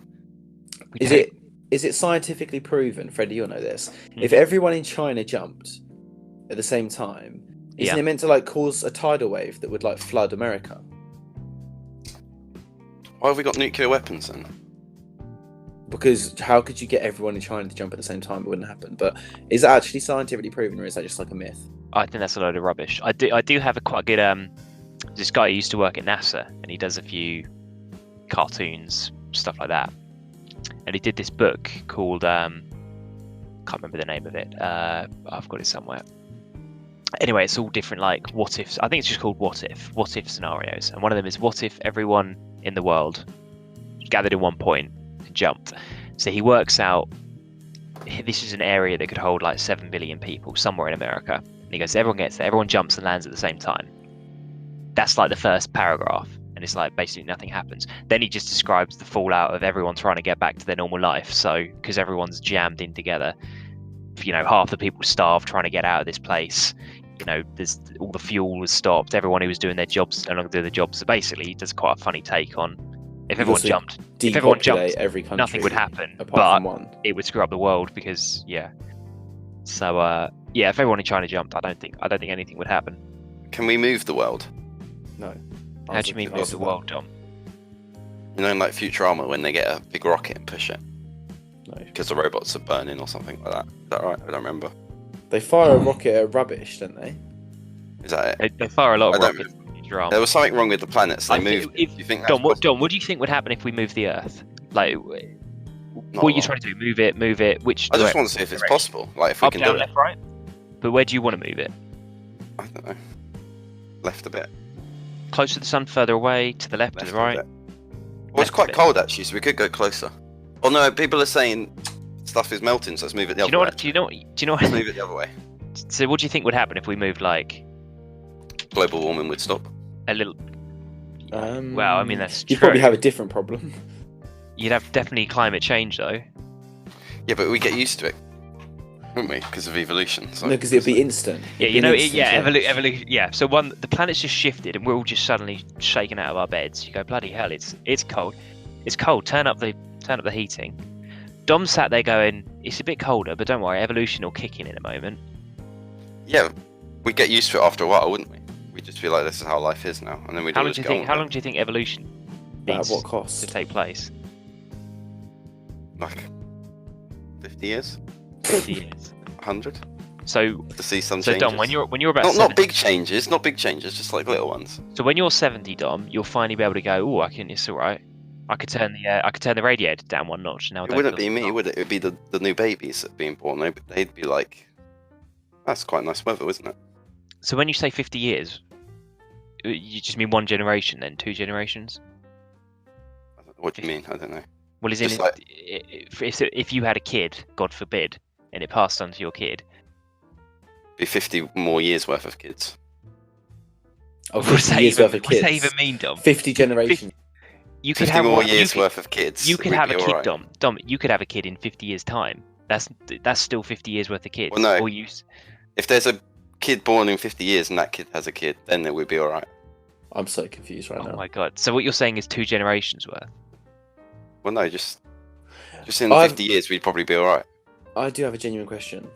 Speaker 3: Is it scientifically proven, Freddie, you'll know this, if everyone in China jumped at the same time, isn't it meant to like cause a tidal wave that would like flood America?
Speaker 2: Why have we got nuclear weapons then?
Speaker 3: Because how could you get everyone in China to jump at the same time? It wouldn't happen. But is that actually scientifically proven, or is that just like a myth?
Speaker 1: I think that's a load of rubbish. I do have a quite good this guy who used to work at NASA, and he does a few cartoons, stuff like that. And he did this book called can't remember the name of it. I've got it somewhere. Anyway, it's all different like what ifs. I think it's just called what if scenarios. And one of them is what if everyone in the world gathered in one point and jumped. So he works out this is an area that could hold like 7 billion people somewhere in America. And he goes, everyone gets there, everyone jumps and lands at the same time. That's like the first paragraph. And it's like basically nothing happens. Then he just describes the fallout of everyone trying to get back to their normal life. So because everyone's jammed in together, half the people starved trying to get out of this place. There's all the fuel was stopped. Everyone who was doing their jobs no longer do their jobs. So basically, he does quite a funny take on if everyone jumped,
Speaker 3: every country,
Speaker 1: nothing would happen.
Speaker 3: Apart
Speaker 1: But
Speaker 3: from one.
Speaker 1: it would screw up the world because So if everyone in China jumped, I don't think anything would happen.
Speaker 2: Can we move the world?
Speaker 3: No.
Speaker 1: How do you mean move the world, Dom?
Speaker 2: In like Futurama when they get a big rocket and push it?
Speaker 3: No.
Speaker 2: Because the robots are burning or something like that. Is that right? I don't remember.
Speaker 3: They fire a rocket at rubbish, don't they?
Speaker 2: Is that it?
Speaker 1: They fire a lot of
Speaker 2: I don't
Speaker 1: rockets. Drama.
Speaker 2: There was something wrong with the planets. They moved. Do you think that's
Speaker 1: Dom,
Speaker 2: possible?
Speaker 1: what do you think would happen if we moved the Earth? Like,
Speaker 2: Not
Speaker 1: what are
Speaker 2: a
Speaker 1: you
Speaker 2: lot.
Speaker 1: trying to do? Move it. Which
Speaker 2: I just
Speaker 1: direction?
Speaker 2: want to see if it's possible. Like if we
Speaker 1: Up,
Speaker 2: can
Speaker 1: down,
Speaker 2: do it.
Speaker 1: left, right. But where do you want to move it?
Speaker 2: I don't know. Left a bit.
Speaker 1: Closer to the sun, further away, to the left, to
Speaker 2: Left
Speaker 1: the
Speaker 2: a
Speaker 1: right.
Speaker 2: bit. Well, it's
Speaker 1: Left a
Speaker 2: quite
Speaker 1: bit.
Speaker 2: cold actually, so we could go closer. Oh no, people are saying stuff is melting, so let's move it the
Speaker 1: Do you
Speaker 2: other
Speaker 1: know
Speaker 2: way.
Speaker 1: what? Do you know?
Speaker 2: Let's
Speaker 1: What?
Speaker 2: move it the other way.
Speaker 1: So, what do you think would happen if we moved like
Speaker 2: Global warming would stop.
Speaker 1: a little? Well, I mean that's
Speaker 3: You'd
Speaker 1: true.
Speaker 3: probably have a different problem.
Speaker 1: You'd have definitely climate change though.
Speaker 2: Yeah, but we get used to it, wouldn't we? Because of evolution. So
Speaker 3: No, because it'd be instant.
Speaker 1: Yeah,
Speaker 3: It'd be an instant change.
Speaker 1: evolution. Yeah, so the planet's just shifted, and we're all just suddenly shaken out of our beds. You go, bloody hell! It's cold. It's cold. Turn up the heating. Dom sat there going, it's a bit colder, but don't worry, evolution will kick in a moment.
Speaker 2: yeah, we get used to it after a while, wouldn't we? We just feel like this is how life is now, and then we
Speaker 1: How long
Speaker 2: just
Speaker 1: do you
Speaker 2: go
Speaker 1: think?
Speaker 2: on
Speaker 1: How
Speaker 2: with
Speaker 1: long do you think evolution
Speaker 3: But at
Speaker 1: needs
Speaker 3: what
Speaker 1: to
Speaker 3: cost?
Speaker 1: take place?
Speaker 2: it. Like 50 years,
Speaker 1: 50 years.
Speaker 2: 100
Speaker 1: So
Speaker 2: to see some
Speaker 1: So
Speaker 2: changes.
Speaker 1: Dom, when you're about
Speaker 2: not
Speaker 1: 70,
Speaker 2: big changes, not big changes, just like little ones.
Speaker 1: so when you're 70, Dom, you'll finally be able to go. Oh, it's all right. I could turn the radiator down one notch. Now I
Speaker 2: It
Speaker 1: don't
Speaker 2: wouldn't
Speaker 1: feel
Speaker 2: be me,
Speaker 1: cold.
Speaker 2: would it? It would be the new babies that are being born. They'd be like, that's quite nice weather, isn't it?
Speaker 1: So when you say 50 years, you just mean one generation, then 2 generations?
Speaker 2: What do you mean? I don't know.
Speaker 1: Well, is
Speaker 2: Just
Speaker 1: in
Speaker 2: like-
Speaker 1: if you had a kid, God forbid, and it passed on to your kid,
Speaker 2: Be 50 more years worth of kids.
Speaker 3: Oh, 50 years worth of
Speaker 1: What's that
Speaker 3: kids.
Speaker 1: even mean, Dom?
Speaker 3: 50 generations.
Speaker 1: You could
Speaker 2: 50
Speaker 1: have
Speaker 2: more
Speaker 1: one-
Speaker 2: years
Speaker 1: you
Speaker 2: worth of kids.
Speaker 1: You could
Speaker 2: we'd
Speaker 1: have
Speaker 2: be
Speaker 1: a kid,
Speaker 2: alright.
Speaker 1: Dom. You could have a kid in 50 years' time. That's still 50 years worth of kids.
Speaker 2: Well, no.
Speaker 1: Or you,
Speaker 2: If there's a kid born in 50 years and that kid has a kid, then it would be alright.
Speaker 3: I'm so confused right
Speaker 1: oh
Speaker 3: now.
Speaker 1: my god! So what you're saying is 2 generations worth?
Speaker 2: Well, no, just in
Speaker 3: I've-
Speaker 2: 50 years, we'd probably be alright.
Speaker 3: I do have a genuine question.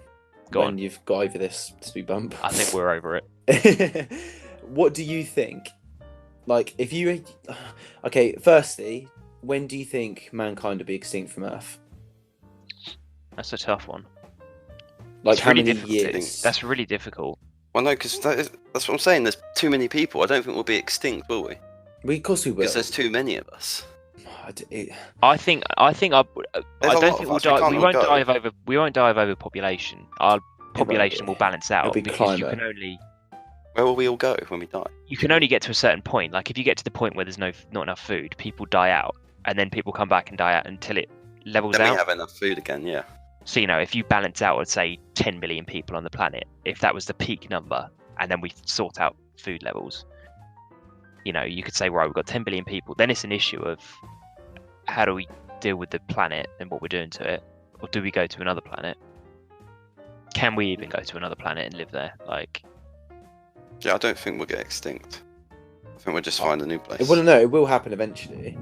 Speaker 1: Go
Speaker 3: when
Speaker 1: on.
Speaker 3: you've got over this speed bump.
Speaker 1: I think we're over it.
Speaker 3: What do you think? Like, if you... Okay, firstly, when do you think mankind will be extinct from Earth?
Speaker 1: That's a tough one.
Speaker 3: Like,
Speaker 1: It's
Speaker 3: how
Speaker 1: really
Speaker 3: many
Speaker 1: difficult to-
Speaker 3: years?
Speaker 1: That's really difficult.
Speaker 2: Well, no, because that's what I'm saying. There's too many people. I don't think we'll be extinct, will we?
Speaker 3: Of course we will.
Speaker 2: Because there's too many of us.
Speaker 1: I think I
Speaker 2: There's a
Speaker 1: don't
Speaker 2: lot
Speaker 1: think
Speaker 2: of
Speaker 1: we'll
Speaker 2: us, we
Speaker 1: die.
Speaker 2: can't
Speaker 1: We
Speaker 2: all
Speaker 1: won't
Speaker 2: go.
Speaker 1: dive over. We won't dive over population. Our population will balance out
Speaker 3: be
Speaker 1: because you
Speaker 3: climate.
Speaker 1: can only
Speaker 2: Where will we all go when we die?
Speaker 1: get to a certain point. Like if you get to the point where there's not enough food, people die out, and then people come back and die out until it levels
Speaker 2: Then
Speaker 1: out.
Speaker 2: we have enough food again, yeah.
Speaker 1: So if you balance out, let's say 10 million people on the planet, if that was the peak number, and then we sort out food levels, you could say, right, we've got 10 billion people. Then it's an issue of how do we deal with the planet and what we're doing to it, or do we go to another planet? Can we even go to another planet and live there?
Speaker 2: Yeah, I don't think we'll get extinct. I think we'll just find a new place.
Speaker 3: Well, no, it will happen eventually.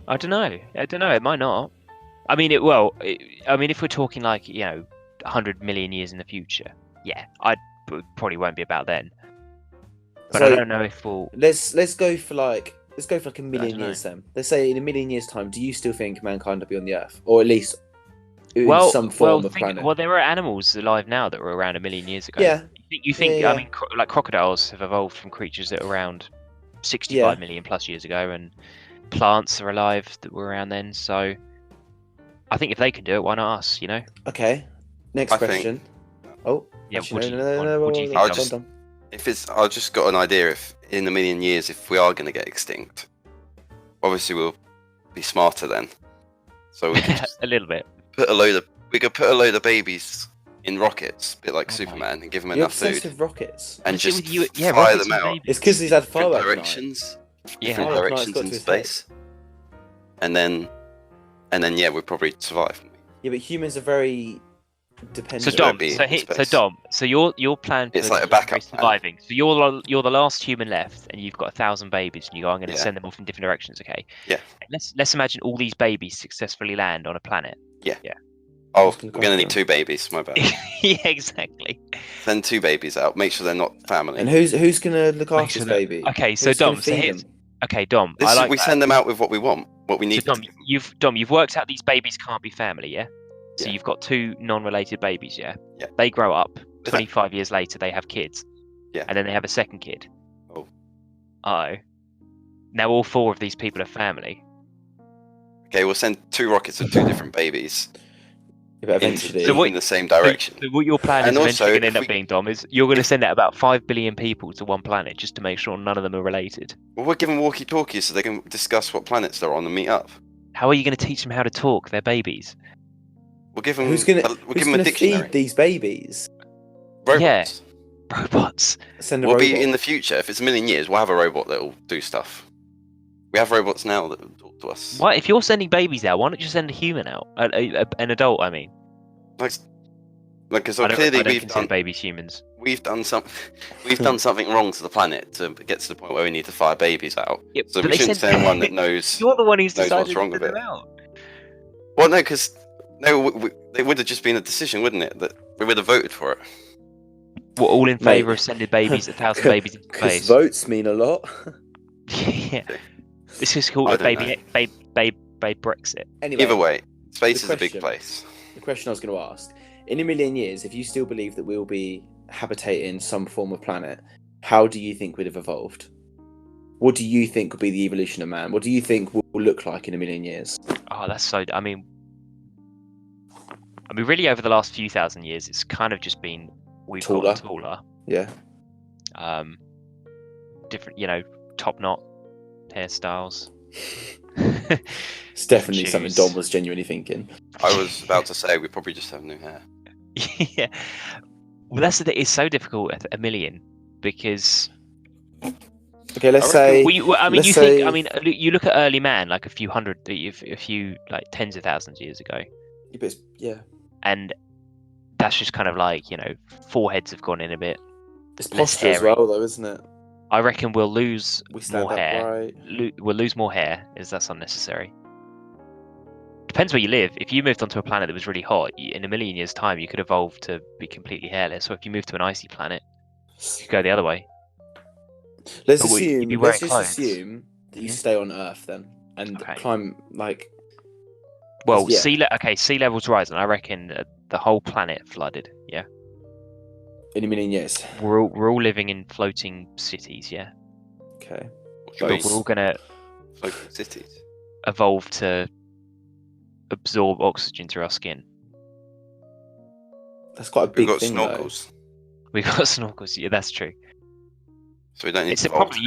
Speaker 1: I don't know. It might not. I mean, if we're talking 100 million years in the future, yeah, probably won't be about then. But
Speaker 3: So,
Speaker 1: I don't know if we'll.
Speaker 3: Let's go for like a million
Speaker 1: don't know.
Speaker 3: years then. Let's say in a million years' time, do you still think mankind will be on the Earth, or at least in some form of planet?
Speaker 1: Well, there are animals alive now that were around a million years ago.
Speaker 3: Yeah.
Speaker 1: You think?
Speaker 3: Yeah.
Speaker 1: I mean, like crocodiles have evolved from creatures that were around 65 million plus years ago, and plants are alive that were around then. So, I think if they can do it, why not us?
Speaker 3: Okay. Next
Speaker 2: I think-
Speaker 3: question. Oh,
Speaker 1: Yeah.
Speaker 3: actually,
Speaker 1: What do you,
Speaker 3: no,
Speaker 1: what do you think?
Speaker 2: I'll
Speaker 1: Dom?
Speaker 2: just-
Speaker 3: Dom.
Speaker 2: I've just got an idea if in a million years, if we are going to get extinct, obviously we'll be smarter then. So we could just
Speaker 1: a little bit.
Speaker 2: put a load of babies in rockets, a bit like
Speaker 1: Oh my-
Speaker 2: Superman, and give them
Speaker 3: You're
Speaker 2: enough
Speaker 3: obsessed
Speaker 2: food
Speaker 3: with rockets.
Speaker 2: and
Speaker 1: What's it
Speaker 2: just
Speaker 1: with you? Yeah,
Speaker 2: fire
Speaker 1: rockets
Speaker 2: them
Speaker 1: and
Speaker 2: out.
Speaker 1: babies.
Speaker 3: It's because he's had
Speaker 2: Different
Speaker 3: fireworks tonight.
Speaker 2: directions,
Speaker 1: Yeah.
Speaker 2: different
Speaker 3: Fireworks
Speaker 2: directions
Speaker 3: got
Speaker 2: in
Speaker 3: to his head.
Speaker 2: space, and then yeah, we'd probably survive.
Speaker 3: Yeah, but humans are very dependent.
Speaker 1: So
Speaker 2: Just
Speaker 1: Dom,
Speaker 2: be
Speaker 1: so,
Speaker 2: in space.
Speaker 1: Dom, so your plan for
Speaker 2: It's like a backup plan.
Speaker 1: surviving. So you're the last human left, and you've got 1,000 babies, and you go, I'm going to
Speaker 2: Yeah.
Speaker 1: send them off in different directions. Okay.
Speaker 2: Yeah.
Speaker 1: Let's imagine all these babies successfully land on a planet.
Speaker 2: Oh,
Speaker 3: Just
Speaker 2: we're
Speaker 3: gonna
Speaker 2: going to
Speaker 3: go
Speaker 2: need 2 babies. My bad.
Speaker 1: Yeah, exactly.
Speaker 2: Send 2 babies out. Make sure they're not family.
Speaker 3: And who's gonna look
Speaker 1: Make
Speaker 3: after
Speaker 1: sure
Speaker 3: this
Speaker 1: that-
Speaker 3: baby?
Speaker 1: Okay, so
Speaker 3: Who's gonna
Speaker 1: Dom, so
Speaker 3: feed
Speaker 1: here's
Speaker 3: them?
Speaker 1: okay, Dom.
Speaker 2: This
Speaker 1: I
Speaker 2: is,
Speaker 1: like
Speaker 2: we
Speaker 1: that.
Speaker 2: send them out with what we want, what we
Speaker 1: So
Speaker 2: need.
Speaker 1: Dom, you've worked out these babies can't be family, yeah? So
Speaker 2: Yeah.
Speaker 1: you've got 2 non-related babies, yeah?
Speaker 2: Yeah.
Speaker 1: They grow up.
Speaker 2: that-
Speaker 1: 25 years later, they have kids.
Speaker 2: Yeah.
Speaker 1: And then they have a second kid.
Speaker 2: Oh.
Speaker 1: Oh. Now all 4 of these people are family.
Speaker 2: Okay, we'll send 2 rockets with 2 different babies
Speaker 3: Yeah, but eventually.
Speaker 1: So what-
Speaker 2: in the same direction.
Speaker 1: So what your plan is
Speaker 2: And
Speaker 1: eventually
Speaker 2: also,
Speaker 1: going to end
Speaker 2: if
Speaker 1: up
Speaker 2: we-
Speaker 1: being, Dom, is you're going to send out about 5 billion people to one planet just to make sure none of them are related.
Speaker 2: Well, we'll give them walkie-talkies so they can discuss what planets they're on and meet up.
Speaker 1: How are you going to teach them how to talk? They're babies.
Speaker 2: We'll give them.
Speaker 3: Who's gonna
Speaker 2: we'll give them a
Speaker 3: feed
Speaker 2: dictionary.
Speaker 3: these babies?
Speaker 2: Robots.
Speaker 1: Yeah. Robots.
Speaker 3: Send a
Speaker 2: We'll
Speaker 3: robot.
Speaker 2: be in the future. If it's a million years, we'll have a robot that will do stuff. We have robots now that will talk to us.
Speaker 1: Why? If you're sending babies out, why not just send a human out? An adult, I mean.
Speaker 2: Because
Speaker 1: I don't
Speaker 2: clearly
Speaker 1: consider
Speaker 2: we've done
Speaker 1: babies humans.
Speaker 2: we've done something wrong to the planet to get to the point where we need to fire babies out.
Speaker 1: Yeah,
Speaker 2: So
Speaker 1: but
Speaker 2: we
Speaker 1: they
Speaker 2: shouldn't
Speaker 1: send-
Speaker 2: send one that knows.
Speaker 1: You're the one who's
Speaker 2: knows
Speaker 1: decided
Speaker 2: what's wrong
Speaker 1: to
Speaker 2: with
Speaker 1: send
Speaker 2: it.
Speaker 1: them out.
Speaker 2: Well, no, because it would have just been a decision, wouldn't it? That we would have voted for it.
Speaker 1: We're all in
Speaker 3: Mate.
Speaker 1: favour of sending babies, 1,000 babies into
Speaker 3: Because
Speaker 1: space.
Speaker 3: votes mean a lot.
Speaker 1: Yeah. This is called
Speaker 2: I
Speaker 1: a
Speaker 2: don't
Speaker 1: baby Brexit.
Speaker 3: Anyway,
Speaker 2: Either way, space
Speaker 3: the
Speaker 2: is a big
Speaker 3: question-
Speaker 2: place.
Speaker 3: the question I was going to ask: in a million years, if you still believe that we'll be habitating some form of planet, how do you think we'd have evolved? What do you think would be the evolution of man? What do you think will look like in a million years?
Speaker 1: Oh, that's so. I mean, really, over the last few thousand years, it's kind of just been we've gotten taller.
Speaker 3: Yeah.
Speaker 1: Different, top knot hairstyles.
Speaker 3: It's definitely something Dom was genuinely thinking.
Speaker 2: I was about to say we probably just have new hair.
Speaker 1: Yeah. Well, that's the thing. It's so difficult at a million because.
Speaker 3: Okay, let's say.
Speaker 1: You look at early man, like a few like tens of thousands of years ago.
Speaker 3: Yeah.
Speaker 1: And that's just kind of like, foreheads have gone in a bit.
Speaker 3: It's posture as well, though, isn't it?
Speaker 1: I reckon we'll lose more hair.
Speaker 3: Right.
Speaker 1: We'll lose more hair, as that's unnecessary. Depends where you live. If you moved onto a planet that was really hot, in a million years' time, you could evolve to be completely hairless. Or if you move to an icy planet, you could go the other way.
Speaker 3: Let's assume that you stay on Earth then and climb like.
Speaker 1: Well, sea levels rise, and I reckon the whole planet flooded. Yeah.
Speaker 3: In a million years.
Speaker 1: We're all living in floating cities. Yeah.
Speaker 3: Okay.
Speaker 1: But we're all gonna
Speaker 2: floating cities
Speaker 1: evolve to absorb oxygen through our skin.
Speaker 3: That's quite a big thing.
Speaker 1: We've got snorkels. Yeah, that's true.
Speaker 2: So we don't need
Speaker 1: it's a problem.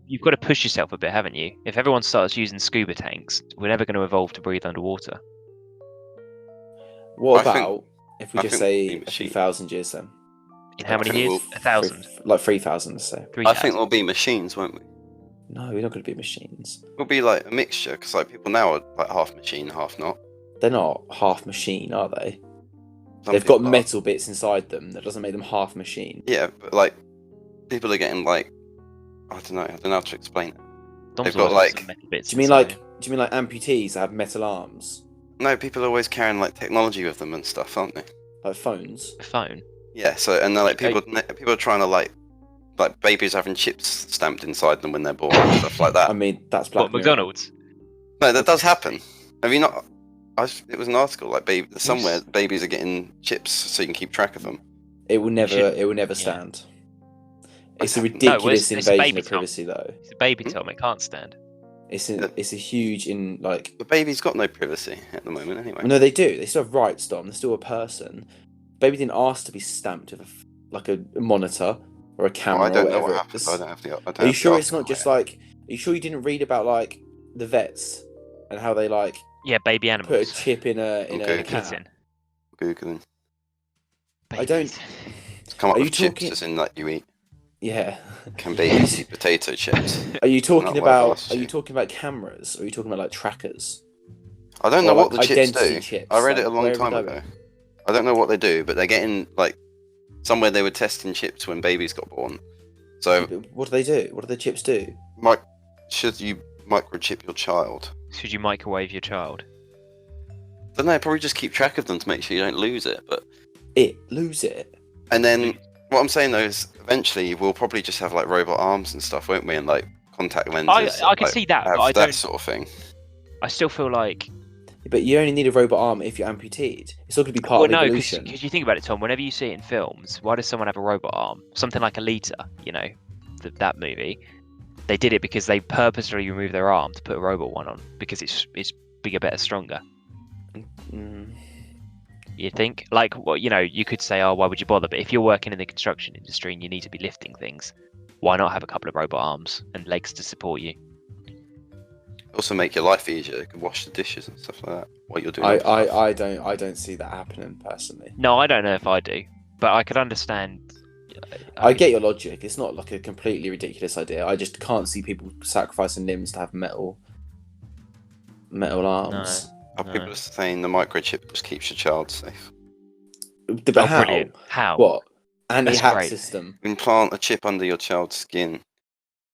Speaker 1: You've got to push yourself a bit, haven't you? If everyone starts using scuba tanks, we're never going to evolve to breathe underwater.
Speaker 3: What about if we just say a few thousand years then?
Speaker 1: In how many years? 1,000.
Speaker 3: Like 3,000, let's say.
Speaker 2: 3,000. I think we'll be machines, won't we?
Speaker 3: No, we're not going to be machines.
Speaker 2: We'll be like a mixture, because like people now are like half machine, half not.
Speaker 3: They're not half machine, are they? They've got metal bits inside them. That doesn't make them half machine.
Speaker 2: Yeah, but like people are getting like I don't know how to explain it. They've got like
Speaker 1: metal bits.
Speaker 3: Do you mean like amputees that have metal arms?
Speaker 2: No, people are always carrying like technology with them and stuff, aren't they?
Speaker 3: Like phones.
Speaker 1: A phone.
Speaker 2: Yeah. So and they're like people are trying to like babies having chips stamped inside them when they're born and stuff like that.
Speaker 3: I mean that's Black Mirror.
Speaker 1: McDonald's.
Speaker 2: No, that does happen. Have you not? It was an article like somewhere babies are getting chips so you can keep track of them. It will
Speaker 3: never stand. It's a ridiculous invasion of privacy, though.
Speaker 1: It's a baby Tom. It can't stand.
Speaker 3: It's a huge
Speaker 2: The baby's got no privacy at the moment, anyway.
Speaker 3: No, they do. They still have rights, Dom. They're still a person. Baby didn't ask to be stamped with a monitor or a camera.
Speaker 2: I don't
Speaker 3: know
Speaker 2: what happens. I don't have the.
Speaker 3: Are you sure it's not just like? Are you sure you didn't read about like the vets and how they like?
Speaker 1: Yeah, baby animals.
Speaker 3: Put a chip in a cat.
Speaker 2: Googling.
Speaker 3: I don't.
Speaker 2: Come up with chips as in like you eat.
Speaker 3: Yeah.
Speaker 2: Can babies eat potato chips?
Speaker 3: Are you talking about? Are you talking about cameras? Or are you talking about like trackers?
Speaker 2: I don't know what the chips do.
Speaker 3: Chips,
Speaker 2: I read it a long time ago. I don't know what they do, but they're getting like somewhere they were testing chips when babies got born. So
Speaker 3: what do they do? What do the chips do?
Speaker 2: Should you microchip your child?
Speaker 1: Should you microwave your child?
Speaker 2: I don't know. Probably just keep track of them to make sure you don't lose it. But
Speaker 3: lose it.
Speaker 2: And then what I'm saying though is eventually we'll probably just have like robot arms and stuff, won't we? And like contact lenses.
Speaker 1: I can see that, but I don't.
Speaker 2: That sort of thing.
Speaker 1: I still feel like.
Speaker 3: But you only need a robot arm if you're amputated. It's not going to be part of evolution.
Speaker 1: Because you think about it, Tom. Whenever you see it in films, why does someone have a robot arm? Something like Alita, that movie. They did it because they purposely removed their arm to put a robot one on because it's bigger, better, stronger. You think? Like, well, you could say, oh, why would you bother? But if you're working in the construction industry and you need to be lifting things, why not have a couple of robot arms and legs to support you?
Speaker 2: Also make your life easier. You can wash the dishes and stuff like that while you're doing
Speaker 3: I don't see that happening personally.
Speaker 1: No, I don't know if I do, but I could understand.
Speaker 3: I get your logic. It's not like a completely ridiculous idea. I just can't see people sacrificing limbs to have metal arms.
Speaker 2: People are saying the microchip just keeps your child safe.
Speaker 3: But how?
Speaker 1: Brilliant. How?
Speaker 3: What? Anti-hack system.
Speaker 2: Implant a chip under your child's skin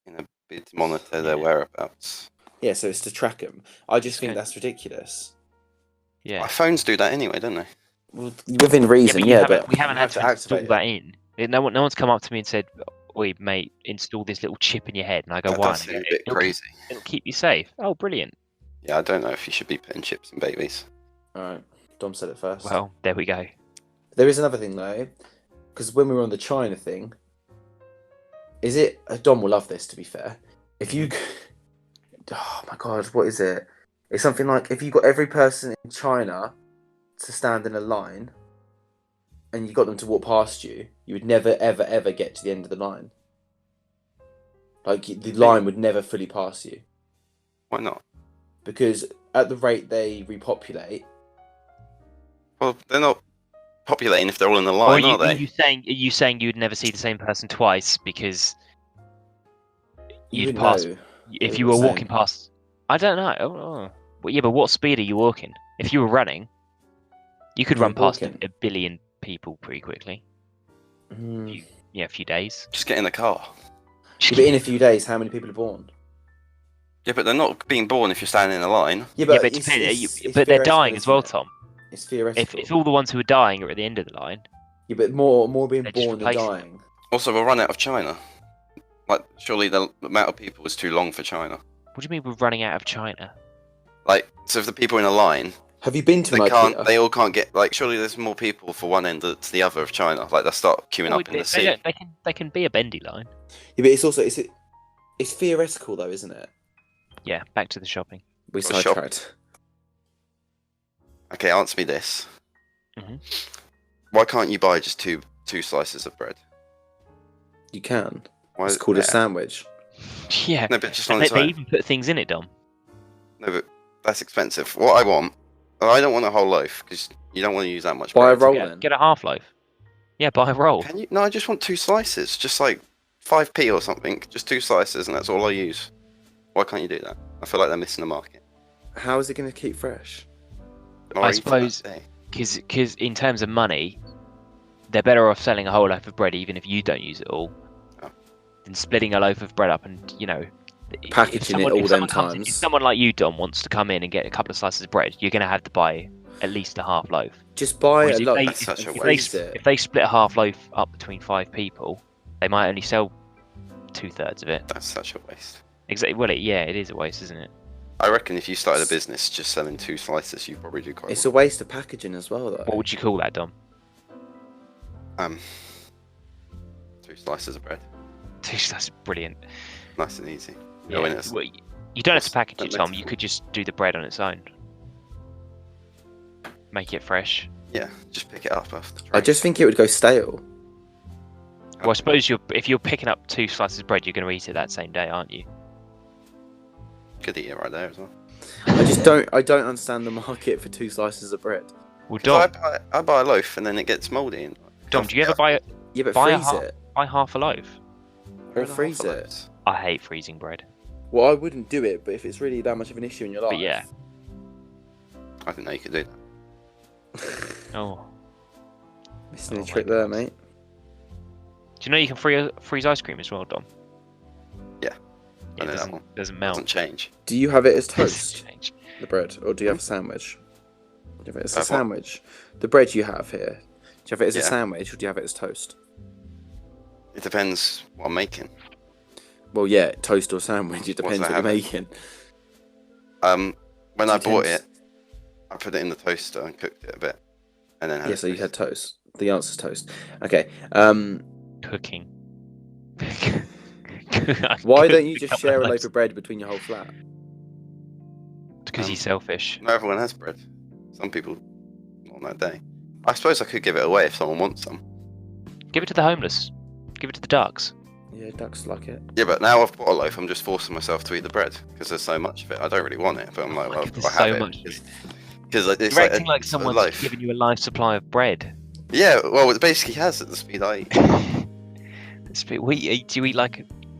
Speaker 2: in a bid to monitor their whereabouts.
Speaker 3: Yeah, so it's to track them. I just think that's ridiculous.
Speaker 1: Yeah.
Speaker 2: Phones do that anyway, don't they?
Speaker 3: Well, within reason, but
Speaker 1: we haven't had to install that in. No one's come up to me and said, "Oi, mate, install this little chip in your head." And I go, "Why?"
Speaker 2: That's a bit crazy.
Speaker 1: It'll keep you safe. Oh, brilliant.
Speaker 2: Yeah, I don't know if you should be putting chips in babies.
Speaker 3: Alright, Dom said it first.
Speaker 1: Well, there we go.
Speaker 3: There is another thing though, because when we were on the China thing, Dom will love this to be fair. If you, oh my god, what is it? It's something like if you got every person in China to stand in a line, and you got them to walk past you, you would never ever ever get to the end of the line. Like the line would never fully pass you.
Speaker 2: Why not?
Speaker 3: because at the rate they repopulate.
Speaker 2: Well, they're not populating if they're all in a
Speaker 1: Or
Speaker 2: line, are they?
Speaker 1: are you saying you'd never see the same person twice because
Speaker 3: You
Speaker 1: you'd
Speaker 3: wouldn't
Speaker 1: pass
Speaker 3: know.
Speaker 1: if
Speaker 3: They
Speaker 1: you
Speaker 3: look
Speaker 1: were
Speaker 3: the
Speaker 1: walking
Speaker 3: same.
Speaker 1: past? I don't know. Well, yeah, but what speed are you walking? If you were running, you could
Speaker 3: You're
Speaker 1: run past
Speaker 3: walking.
Speaker 1: a billion people pretty quickly.
Speaker 3: Mm.
Speaker 1: A few days.
Speaker 2: Just get in the car.
Speaker 3: Yeah, but in a few days, how many people are born?
Speaker 2: Yeah, but they're not being born if you're standing in a line.
Speaker 3: Yeah,
Speaker 1: Yeah,
Speaker 3: but
Speaker 1: but,
Speaker 3: it's
Speaker 1: but they're
Speaker 3: theoretical,
Speaker 1: dying as
Speaker 3: isn't
Speaker 1: well,
Speaker 3: it?
Speaker 1: Tom.
Speaker 3: It's theoretical.
Speaker 1: If all the ones who are dying are at the end of the line,
Speaker 3: Yeah, but more being
Speaker 1: They're just
Speaker 3: born than
Speaker 1: replacing
Speaker 3: dying.
Speaker 2: Also, we'll run out of China. Like, surely the amount of people is too long for China.
Speaker 1: what do you mean we're running out of China?
Speaker 2: Like, so if the people in a line,
Speaker 3: Have you been to
Speaker 2: they
Speaker 3: IKEA?
Speaker 2: they all can't get, like, surely there's more people for one end to the other of China. Like, they'll start queuing up in the sea.
Speaker 1: They can be a bendy line.
Speaker 3: Yeah, but it's also it's theoretical though, isn't it?
Speaker 1: Yeah, back to the shopping.
Speaker 3: We
Speaker 2: Or shop.
Speaker 3: sidetracked.
Speaker 2: Okay, answer me this.
Speaker 1: Mhm.
Speaker 2: Why can't you buy just two slices of bread?
Speaker 3: You can.
Speaker 2: Why
Speaker 3: It's called a sandwich.
Speaker 1: Yeah,
Speaker 2: No, but just
Speaker 1: and
Speaker 2: on
Speaker 1: they,
Speaker 2: its
Speaker 1: they
Speaker 2: own.
Speaker 1: even put things in it, Dom.
Speaker 2: No, but that's expensive. What I want, I don't want a whole loaf because you don't want to use that much
Speaker 3: Buy a
Speaker 2: bread.
Speaker 3: roll
Speaker 1: Get,
Speaker 3: then.
Speaker 1: get a half loaf. Yeah, buy a roll.
Speaker 2: Can you? No, I just want 2 slices. Just like 5p or something. Just 2 slices, and that's all I use. Why can't you do that? I feel like they're missing the market.
Speaker 3: How is it going to keep fresh?
Speaker 2: Or
Speaker 1: I
Speaker 2: eat
Speaker 1: suppose-
Speaker 2: that day.
Speaker 1: Because in terms of money, they're better off selling a whole loaf of bread even if you don't use it all,
Speaker 2: Oh.
Speaker 1: than splitting a loaf of bread up and
Speaker 3: Packaging it all them times.
Speaker 1: If someone like you, Dom, wants to come in and get a couple of slices of bread, you're going to have to buy at least a half loaf.
Speaker 3: Just buy
Speaker 1: Whereas
Speaker 3: a
Speaker 1: if
Speaker 3: loaf.
Speaker 1: they-
Speaker 2: That's such a
Speaker 3: and
Speaker 2: waste.
Speaker 3: freeze it.
Speaker 1: If they split a half loaf up between 5 people, they might only sell 2/3 of it.
Speaker 2: That's such a waste.
Speaker 1: Exactly. Well, it is a waste, isn't it?
Speaker 2: I reckon if you started a business just selling 2 slices, you'd probably do quite
Speaker 3: It's
Speaker 2: well.
Speaker 3: a waste of packaging as well, though.
Speaker 1: What would you call that, Dom?
Speaker 2: 2 slices of bread.
Speaker 1: That's brilliant.
Speaker 2: Nice and easy.
Speaker 1: Yeah.
Speaker 2: Go in it.
Speaker 1: Well, you don't have to package
Speaker 2: that
Speaker 1: it, Tom.
Speaker 2: metaphor?
Speaker 1: You could just do the bread on its own. Make it fresh.
Speaker 2: Yeah, just pick it up after.
Speaker 3: I just think it would go stale.
Speaker 1: Well, I suppose if you're picking up 2 slices of bread, you're going to eat it that same day, aren't you?
Speaker 2: Could eat it right there as well.
Speaker 3: I don't understand the market for 2 slices of bread.
Speaker 1: Well,
Speaker 2: So
Speaker 1: Dom,
Speaker 2: I buy a loaf and then it gets mouldy. And
Speaker 1: Dom, do you ever buy
Speaker 3: Yeah, but
Speaker 1: Buy a
Speaker 3: freeze
Speaker 1: half-
Speaker 3: it.
Speaker 1: half a loaf?
Speaker 3: Or freeze it.
Speaker 1: I hate freezing bread.
Speaker 3: Well, I wouldn't do it, but if it's really that much of an issue in your life.
Speaker 1: But yeah.
Speaker 2: I didn't know you could do that.
Speaker 1: Oh.
Speaker 3: Missing
Speaker 1: Oh
Speaker 3: a
Speaker 1: my
Speaker 3: trick there,
Speaker 1: God.
Speaker 3: mate.
Speaker 1: Do you know you can freeze ice cream as well, Dom?
Speaker 2: Yeah.
Speaker 1: Yeah,
Speaker 2: I know
Speaker 1: it
Speaker 2: that one.
Speaker 1: doesn't melt.
Speaker 2: Doesn't change.
Speaker 3: Do you have it as
Speaker 1: Doesn't
Speaker 3: toast,
Speaker 1: change.
Speaker 3: the bread, or do you have a sandwich? Do you have it as a
Speaker 2: Have what?
Speaker 3: sandwich? The bread you have here, do you have it as a
Speaker 2: Yeah.
Speaker 3: sandwich, or do you have it as toast?
Speaker 2: It depends what I'm making.
Speaker 3: Well, yeah, toast or sandwich, it
Speaker 2: What
Speaker 3: depends
Speaker 2: does
Speaker 3: what
Speaker 2: that
Speaker 3: you're
Speaker 2: have?
Speaker 3: making.
Speaker 2: When
Speaker 3: Do
Speaker 2: I
Speaker 3: you
Speaker 2: bought
Speaker 3: tend
Speaker 2: it, I put it in the toaster and cooked it a bit, and then had
Speaker 3: Yeah,
Speaker 2: it
Speaker 3: so you
Speaker 2: freeze.
Speaker 3: had toast. The answer's toast. Okay.
Speaker 1: Cooking.
Speaker 3: Why don't you just share a loaf of bread between your whole flat?
Speaker 1: Because
Speaker 2: Um,
Speaker 1: he's selfish.
Speaker 2: Not everyone has bread. Some people not on that day. I suppose I could give it away if someone wants some.
Speaker 1: Give it to the homeless. Give it to the ducks.
Speaker 3: Yeah, ducks like it.
Speaker 2: Yeah, but now I've bought a loaf, I'm just forcing myself to eat the bread because there's so much of it. I don't really want it, but I'm like, well,
Speaker 1: There's
Speaker 2: I have
Speaker 1: so
Speaker 2: it
Speaker 1: much.
Speaker 2: because it's
Speaker 1: You're
Speaker 2: like
Speaker 1: acting like
Speaker 2: a
Speaker 1: someone's
Speaker 2: loaf.
Speaker 1: giving you a life supply of bread.
Speaker 2: Yeah, well, it basically has at the speed I eat.
Speaker 1: It's a bit weird. Do you eat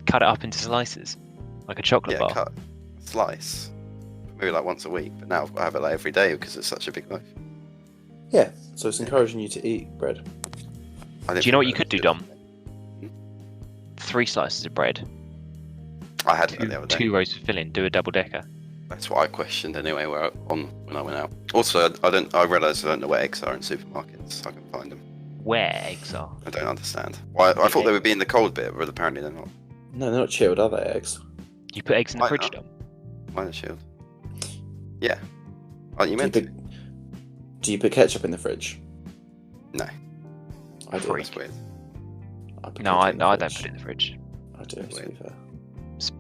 Speaker 1: cut it up into slices? Like a chocolate
Speaker 2: Yeah,
Speaker 1: bar?
Speaker 2: cut slice. Maybe like once a week, but now I have it like every day because it's such a big loaf.
Speaker 3: Yeah, so it's encouraging you to eat bread.
Speaker 2: I didn't
Speaker 1: Do you know what
Speaker 2: think
Speaker 1: you could do,
Speaker 2: that
Speaker 1: Dom?
Speaker 2: was
Speaker 1: 3 slices of bread.
Speaker 2: good. I had that the other day.
Speaker 1: 2 rows of filling. Do a double decker.
Speaker 2: That's what I questioned anyway. When I went out. Also, I realised I don't know where eggs are in supermarkets. I can find them.
Speaker 1: Where eggs are.
Speaker 2: I don't understand. Why? I thought they would be in the cold bit, but apparently they're not.
Speaker 3: No, they're not chilled, are they, eggs?
Speaker 1: You put eggs in the
Speaker 2: Why
Speaker 1: fridge,
Speaker 2: not?
Speaker 1: Dom.
Speaker 2: Mine are chilled. Yeah. Aren't you
Speaker 3: Do you,
Speaker 2: meant to?
Speaker 3: do you put ketchup in the fridge?
Speaker 2: No.
Speaker 3: I do.
Speaker 1: Freak.
Speaker 2: That's weird.
Speaker 3: I put
Speaker 1: No,
Speaker 3: ketchup
Speaker 1: I
Speaker 3: in the
Speaker 1: don't
Speaker 3: fridge.
Speaker 1: put it in the fridge.
Speaker 3: I do, to be fair.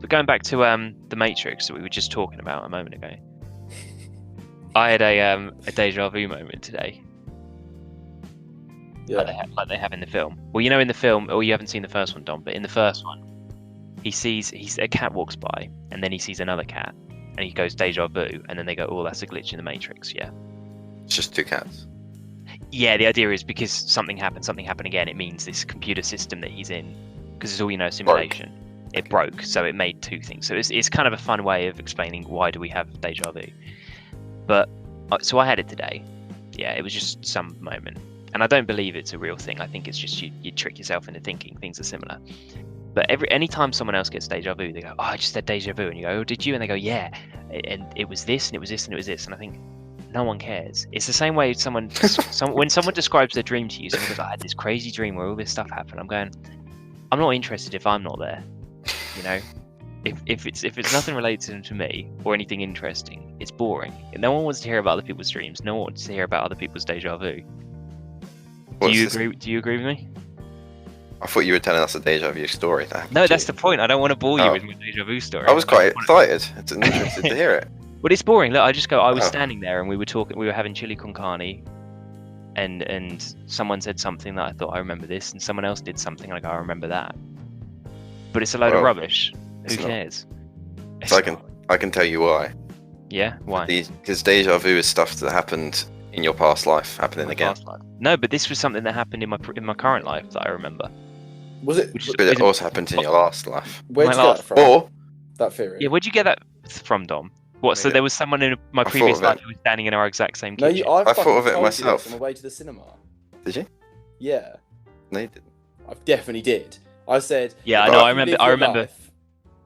Speaker 1: Going back to the Matrix that we were just talking about a moment ago. I had a déjà vu moment today,
Speaker 3: Yeah.
Speaker 1: like they have in the film. Well, you know, in the film, or you haven't seen the first one, Dom, but in the first one, a cat walks by, and then he sees another cat, and he goes deja vu, and then they go, oh, that's a glitch in the Matrix. Yeah.
Speaker 2: It's just two cats.
Speaker 1: Yeah, the idea is because something happened again, it means this computer system that he's in, because it's all simulation, it broke, so it made two things. So it's kind of a fun way of explaining why do we have deja vu. But so I had it today. Yeah, it was just some moment, and I don't believe it's a real thing. I think it's just you trick yourself into thinking things are similar. But anytime someone else gets deja vu, they go, oh, I just had deja vu, and you go, oh, did you? And they go, yeah, and it was this, and it was this, and it was this, and I think, no one cares. It's the same way when someone describes their dream to you, someone goes, I had this crazy dream where all this stuff happened. I'm going, I'm not interested if I'm not there. You know, if it's nothing related to me or anything interesting, it's boring. And no one wants to hear about other people's dreams. No one wants to hear about other people's deja vu. Do you agree with me?
Speaker 2: I thought you were telling us a deja vu story.
Speaker 1: No, that's the point. I don't want to bore you with my deja vu story.
Speaker 2: I was quite excited. It's interested to hear it.
Speaker 1: But it's boring. Look, I was standing there and we were talking. We were having chili con carne, and someone said something that I thought I remember this, and someone else did something like I remember that. But it's a load of rubbish. Who cares?
Speaker 2: So I can tell you why.
Speaker 1: Yeah, why?
Speaker 2: Because deja vu is stuff that happened in your past life happening again.
Speaker 1: No, but this was something that happened in my current life that I remember.
Speaker 3: Was it?
Speaker 2: But it also happened in your last life.
Speaker 3: Where'd you get that from? That theory.
Speaker 1: Yeah, where'd you get that from, Dom? What? So there was someone in my previous life who was standing in our exact same kitchen.
Speaker 3: No,
Speaker 2: I thought of it myself.
Speaker 3: On the way to the cinema.
Speaker 2: Did you?
Speaker 3: Yeah.
Speaker 2: No, you didn't.
Speaker 3: I definitely did. I said.
Speaker 1: Yeah, I know. I remember.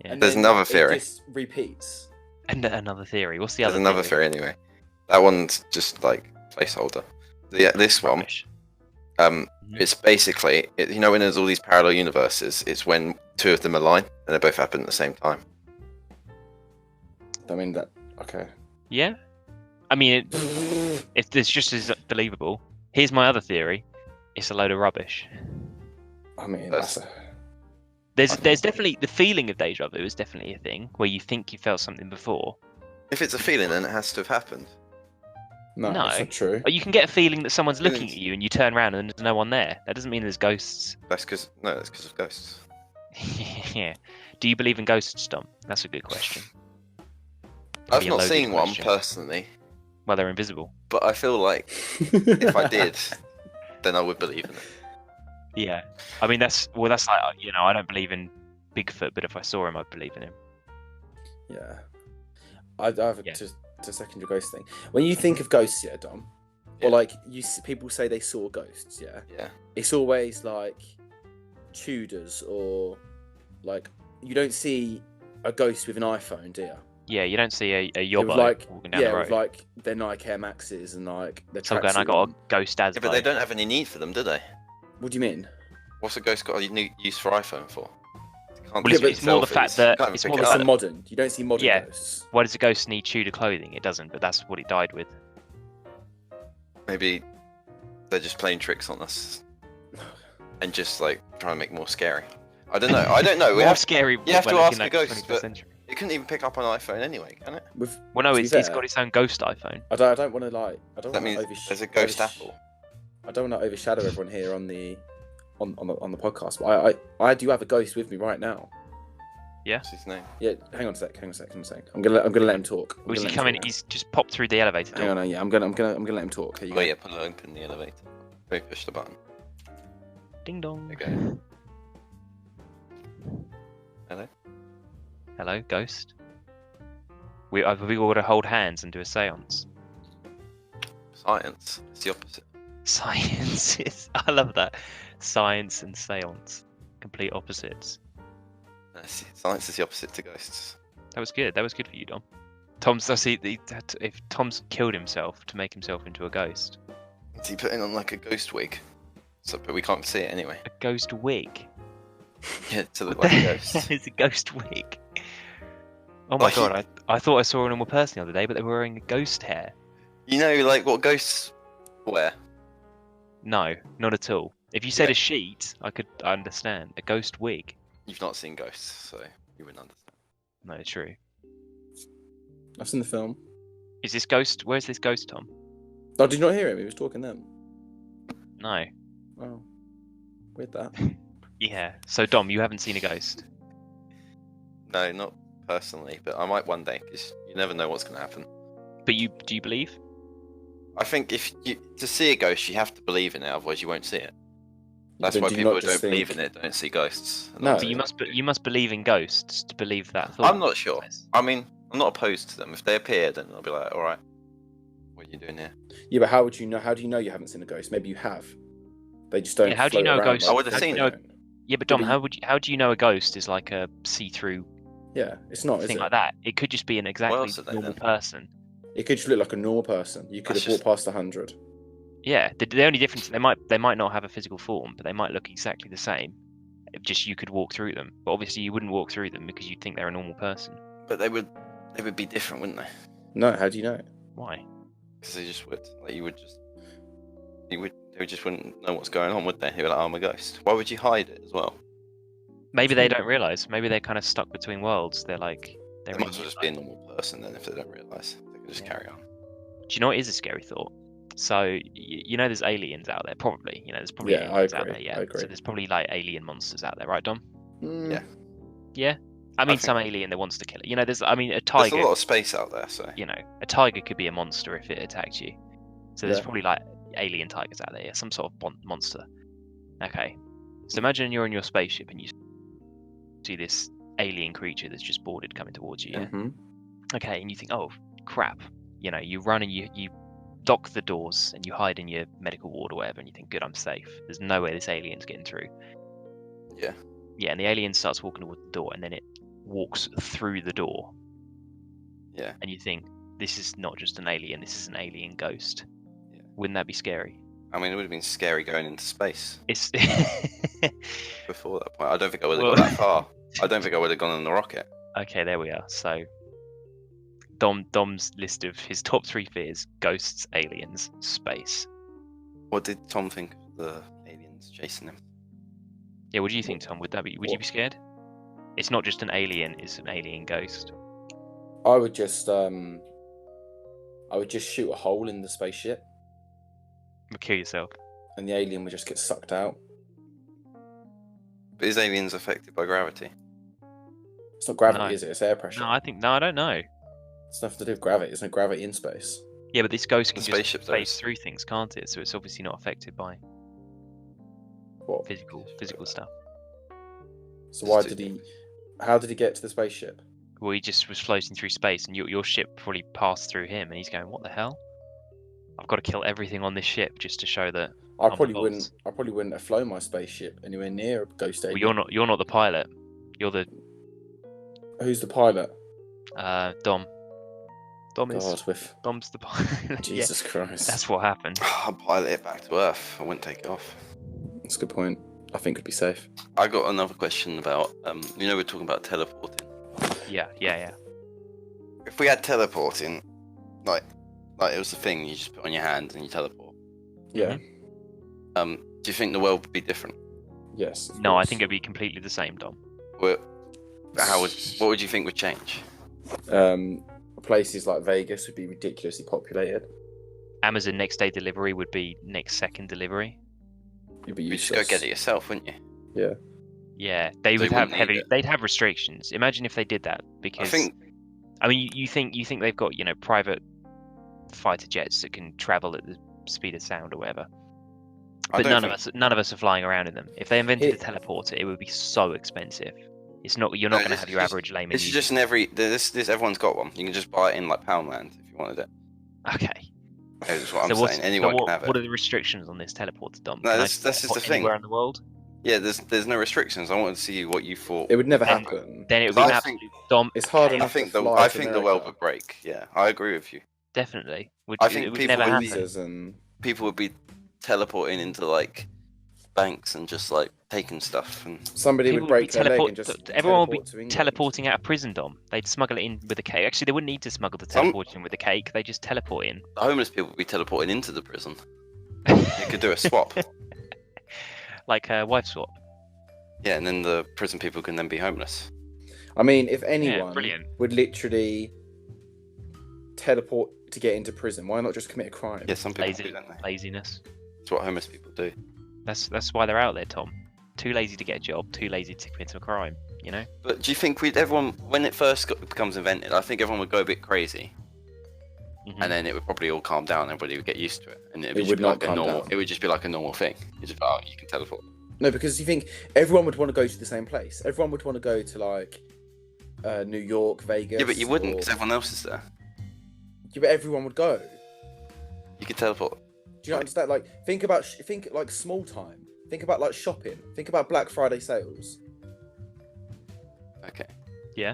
Speaker 3: Yeah.
Speaker 2: There's another theory.
Speaker 3: It just repeats.
Speaker 1: And another theory. What's the other?
Speaker 2: There's another theory anyway. That one's just like placeholder. This one. It's basically, you know, when there's all these parallel universes, it's when two of them align and they both happen at the same time.
Speaker 3: I mean that. Okay.
Speaker 1: Yeah. I mean, it's just as believable. Here's my other theory. It's a load of rubbish.
Speaker 3: I mean,
Speaker 1: there's definitely the feeling of deja vu is definitely a thing where you think you felt something before.
Speaker 2: If it's a feeling, then it has to have happened.
Speaker 3: No, that's not true.
Speaker 1: You can get a feeling that someone's looking at you and you turn around and there's no one there. That doesn't mean there's ghosts.
Speaker 2: That's because of ghosts.
Speaker 1: Yeah. Do you believe in ghosts, Dom? That's a good question.
Speaker 2: I've not seen one personally.
Speaker 1: Well, they're invisible.
Speaker 2: But I feel like if I did, then I would believe in it.
Speaker 1: Yeah. I mean, that's like, you know, I don't believe in Bigfoot, but if I saw him, I'd believe in him.
Speaker 3: Yeah. I have to second your ghost thing. When you think of ghosts, yeah, Dom, or like people say they saw ghosts, yeah.
Speaker 2: Yeah.
Speaker 3: It's always like Tudors or like you don't see a ghost with an iPhone, do you?
Speaker 1: Yeah, you don't see a yobbo walking down the road.
Speaker 3: With like their Nike Air Maxes and like their
Speaker 1: I got a ghost as.
Speaker 2: Yeah, but they don't have any need for them, do they?
Speaker 3: What do you mean?
Speaker 2: What's a ghost got a use for iPhone for?
Speaker 1: Well, it's more the fact that it's
Speaker 3: modern. You don't see modern ghosts.
Speaker 1: Why does a ghost need Tudor clothing? It doesn't, but that's what it died with.
Speaker 2: Maybe they're just playing tricks on us and just like trying to make more scary. I don't know.
Speaker 1: More scary.
Speaker 2: You have to ask a ghost, but it couldn't even pick up an iPhone anyway, can it?
Speaker 1: Well, no, it's got its own ghost iPhone.
Speaker 3: I don't want to like.
Speaker 2: That means there's a ghost Apple.
Speaker 3: I don't want to overshadow everyone here on the podcast, but I do have a ghost with me right now.
Speaker 1: Yeah.
Speaker 2: What's his name?
Speaker 3: Yeah. Hang on a sec. I'm gonna let him talk.
Speaker 1: Was he coming? He's just popped through the elevator door.
Speaker 3: Hang on. Yeah. I'm gonna let him talk. Here you go.
Speaker 2: Yeah. Open the elevator. Maybe push the button.
Speaker 1: Ding dong.
Speaker 2: There you go. Hello.
Speaker 1: Hello, ghost. We got to hold hands and do a séance.
Speaker 2: Science. It's the opposite.
Speaker 1: Science is. I love that. Science and séance, complete opposites.
Speaker 2: Science is the opposite to ghosts.
Speaker 1: That was good. That was good for you, Dom. If Tom's killed himself to make himself into a ghost.
Speaker 2: Is he putting on like a ghost wig? But we can't see it anyway.
Speaker 1: A ghost wig.
Speaker 2: Yeah, to look like a ghost.
Speaker 1: It's a ghost wig. Oh my god! I thought I saw a normal person the other day, but they were wearing a ghost hair.
Speaker 2: You know, like what ghosts wear?
Speaker 1: No, not at all. If you said a sheet, I understand. A ghost wig.
Speaker 2: You've not seen ghosts, so you wouldn't understand.
Speaker 1: No, true.
Speaker 3: I've seen the film.
Speaker 1: Is this ghost? Where's this ghost, Tom?
Speaker 3: Oh, did you not hear him? He was talking then.
Speaker 1: No.
Speaker 3: Oh, weird that.
Speaker 1: Yeah. So, Dom, you haven't seen a ghost?
Speaker 2: No, not personally, but I might one day because you never know what's going to happen.
Speaker 1: But do you believe?
Speaker 2: I think to see a ghost, you have to believe in it, otherwise you won't see it. That's
Speaker 3: But
Speaker 2: why
Speaker 3: do you
Speaker 2: people
Speaker 3: not
Speaker 2: who don't
Speaker 3: just
Speaker 2: believe
Speaker 3: think-
Speaker 2: in it don't see ghosts.
Speaker 3: No.
Speaker 1: But you must believe in ghosts to believe that thought.
Speaker 2: I'm not sure. I mean, I'm not opposed to them. If they appear, then I'll be like, all right, what are you doing here?
Speaker 3: Yeah, but how would you know? How do you know you haven't seen a ghost? Maybe you have. They just don't.
Speaker 1: Yeah, how do you
Speaker 3: float
Speaker 1: know a
Speaker 3: around
Speaker 1: ghost-
Speaker 3: like
Speaker 2: I would have
Speaker 3: they
Speaker 2: seen
Speaker 3: don't.
Speaker 1: Yeah, but Dom,
Speaker 3: but
Speaker 1: how do you know a ghost is like a see-through
Speaker 3: Yeah, it's not, is
Speaker 1: thing
Speaker 3: it?
Speaker 1: like that? It could just be an exactly
Speaker 2: else are they
Speaker 1: normal
Speaker 2: then?
Speaker 1: person.
Speaker 3: It could just look like a normal person. You could
Speaker 2: That's
Speaker 3: have walked past 100.
Speaker 1: Yeah, the only difference they might not have a physical form, but they might look exactly the same. Just you could walk through them, but obviously you wouldn't walk through them because you'd think they're a normal person.
Speaker 2: But they would be different, wouldn't they?
Speaker 3: No, how do you know?
Speaker 1: Why?
Speaker 2: Because they just would. Like they just wouldn't know what's going on, would they? They'd be like, oh, I'm a ghost. Why would you hide it as well?
Speaker 1: Maybe they don't realize. Maybe they're kind of stuck between worlds. They're like
Speaker 2: They might as well just be a normal person then if they don't realise. They can just carry on.
Speaker 1: Do you know what is a scary thought? So you know there's aliens out there, probably. You know there's probably
Speaker 3: Yeah, I
Speaker 1: aliens out
Speaker 3: agree,
Speaker 1: there. Yeah.
Speaker 3: I agree.
Speaker 1: So there's probably like alien monsters out there, right, Dom?
Speaker 3: Mm,
Speaker 2: Yeah.
Speaker 1: I mean,
Speaker 2: think-
Speaker 1: some alien that wants to kill it. You know, there's a
Speaker 2: There's
Speaker 1: tiger.
Speaker 2: a lot of space out there, so
Speaker 1: You know, a tiger could be a monster if it attacked you. So there's
Speaker 3: Yeah.
Speaker 1: probably like alien tigers out there, yeah, some sort of monster. Okay, so imagine you're in your spaceship and you see this alien creature that's just boarded coming towards you. Yeah.
Speaker 3: mhm.
Speaker 1: Okay, and you think, oh crap, you know, you run and you dock the doors and you hide in your medical ward or whatever, and you think, good, I'm safe. There's no way this alien's getting through.
Speaker 2: yeah.
Speaker 1: Yeah, and the alien starts walking towards the door, and then it walks through the door.
Speaker 2: Yeah.
Speaker 1: And you think, this is not just an alien, this is an alien ghost.
Speaker 2: Yeah.
Speaker 1: Wouldn't that be scary?
Speaker 2: I mean, it would have been scary going into space
Speaker 1: It's
Speaker 2: before that point. I don't think I would have
Speaker 1: Well-
Speaker 2: got that far. I don't think I would have gone on the rocket.
Speaker 1: okay. There we are. So, Dom's list of his top 3 fears: ghosts, aliens, space.
Speaker 2: What did Tom think of the aliens chasing him?
Speaker 1: Yeah, what do you think, Tom? Would you be scared? It's not just an alien; it's an alien ghost.
Speaker 3: I would just shoot a hole in the spaceship,
Speaker 1: You'll kill yourself.
Speaker 3: and the alien would just get sucked out.
Speaker 2: But is aliens affected by gravity?
Speaker 3: It's not gravity,
Speaker 1: No.
Speaker 3: is it? It's air pressure.
Speaker 1: No, I don't know.
Speaker 3: It's nothing to do with gravity. There's no gravity in space.
Speaker 1: Yeah, but this ghost can
Speaker 2: The
Speaker 1: just
Speaker 2: spaceship there
Speaker 1: phase
Speaker 2: is.
Speaker 1: through things, can't it? So it's obviously not affected by
Speaker 3: What?
Speaker 1: physical stuff.
Speaker 3: So why
Speaker 2: It's
Speaker 3: did
Speaker 2: too
Speaker 3: he? How did he get to the spaceship?
Speaker 1: Well, he just was floating through space, and your ship probably passed through him, and he's going, "What the hell? I've got to kill everything on this ship just to show that."
Speaker 3: I
Speaker 1: I'm the
Speaker 3: probably
Speaker 1: boss.
Speaker 3: wouldn't. I probably wouldn't have flown my spaceship anywhere near a ghost
Speaker 1: Well,
Speaker 3: alien.
Speaker 1: you're not the pilot. You're the
Speaker 3: Who's the pilot?
Speaker 1: Dom. Dom
Speaker 3: God,
Speaker 1: is
Speaker 3: with
Speaker 1: Dom's the pilot. Yeah,
Speaker 3: Jesus Christ.
Speaker 1: that's what happened.
Speaker 2: I'd pilot it back to Earth. I wouldn't take it off.
Speaker 3: That's a good point. I think it'd be safe.
Speaker 2: I got another question about, we're talking about teleporting.
Speaker 1: Yeah.
Speaker 2: If we had teleporting, like it was the thing you just put on your hand and you teleport,
Speaker 3: Yeah.
Speaker 1: Mm-hmm.
Speaker 2: do you think the world would be different?
Speaker 3: Yes. of
Speaker 1: No, I
Speaker 3: course.
Speaker 1: think it'd be completely the same, Dom.
Speaker 2: What would you think would change?
Speaker 3: Places like Vegas would be ridiculously populated.
Speaker 1: Amazon next day delivery would be next second delivery.
Speaker 3: You'd be
Speaker 2: You just
Speaker 3: useless.
Speaker 2: go get it yourself, wouldn't you?
Speaker 3: Yeah.
Speaker 1: Yeah, they
Speaker 2: So
Speaker 1: would
Speaker 2: you
Speaker 1: have
Speaker 2: wouldn't need
Speaker 1: heavy.
Speaker 2: it.
Speaker 1: They'd have restrictions. Imagine if they did that, because
Speaker 2: I think
Speaker 1: I mean, you think they've got private fighter jets that can travel at the speed of sound or whatever,
Speaker 2: I
Speaker 1: but
Speaker 2: don't
Speaker 1: none of us are flying around in them. If they invented
Speaker 3: It-
Speaker 1: a teleporter, it would be so expensive. It's not. You're not going to have your average layman.
Speaker 2: It's
Speaker 1: use
Speaker 2: just in every. This everyone's got one. You can just buy it in like Poundland if you wanted it.
Speaker 1: it. Okay.
Speaker 2: That's what I'm
Speaker 1: what's-
Speaker 2: saying. Anyone
Speaker 1: what,
Speaker 2: can have it.
Speaker 1: What are the restrictions on this teleporter, Dom?
Speaker 2: No,
Speaker 1: Can I
Speaker 2: that's just the
Speaker 1: teleport
Speaker 2: thing.
Speaker 1: anywhere in the world?
Speaker 2: Yeah, there's no restrictions. I wanted to see what you thought.
Speaker 3: It would never
Speaker 1: Then-
Speaker 3: happen.
Speaker 1: Then it would be
Speaker 2: I
Speaker 1: an
Speaker 2: think-
Speaker 1: absolute Dom.
Speaker 3: It's hard
Speaker 1: chaos.
Speaker 3: enough
Speaker 2: I think
Speaker 3: to
Speaker 2: the
Speaker 3: fly
Speaker 2: I
Speaker 3: to
Speaker 2: think the world
Speaker 3: America.
Speaker 2: would break. Yeah, I agree with you.
Speaker 1: Definitely.
Speaker 2: I think
Speaker 1: it would
Speaker 2: people
Speaker 1: never
Speaker 2: would
Speaker 1: happen.
Speaker 3: Visas and
Speaker 2: People would be teleporting into like banks and just like taking stuff and
Speaker 3: somebody
Speaker 1: People
Speaker 3: would break
Speaker 1: be
Speaker 3: their leg
Speaker 1: teleport-
Speaker 3: and just
Speaker 1: everyone would be
Speaker 3: teleport to England.
Speaker 1: teleporting out of prison, Dom. They'd smuggle it in with a cake. Actually, they wouldn't need to smuggle the
Speaker 2: Some-
Speaker 1: teleporting with a cake. They just teleport in.
Speaker 2: the homeless people would be teleporting into the prison. They could do a swap.
Speaker 1: Like a wife swap.
Speaker 2: Yeah, and then the prison people can then be homeless.
Speaker 3: I mean, if anyone
Speaker 1: brilliant.
Speaker 3: would literally teleport to get into prison, why not just commit a crime?
Speaker 2: Yeah, some people do, don't they?
Speaker 1: Laziness.
Speaker 2: That's what homeless people do.
Speaker 1: That's why they're out there, Tom. Too lazy to get a job. Too lazy to commit a crime. You know.
Speaker 2: But do you think everyone, when it first becomes invented, I think everyone would go a bit crazy, and then it would probably all calm down. Everybody would get used to it, and it would not calm down. It would just be like a normal thing. You just you can teleport.
Speaker 3: No, because you think everyone would want to go to the same place. Everyone would want to go to like New York, Vegas.
Speaker 2: Yeah, but you wouldn't because everyone else is there.
Speaker 3: Yeah, but everyone would go.
Speaker 2: You could teleport.
Speaker 3: Do you not understand? Like, think like small time. Think about like shopping. Think about Black Friday sales.
Speaker 2: Okay.
Speaker 1: Yeah.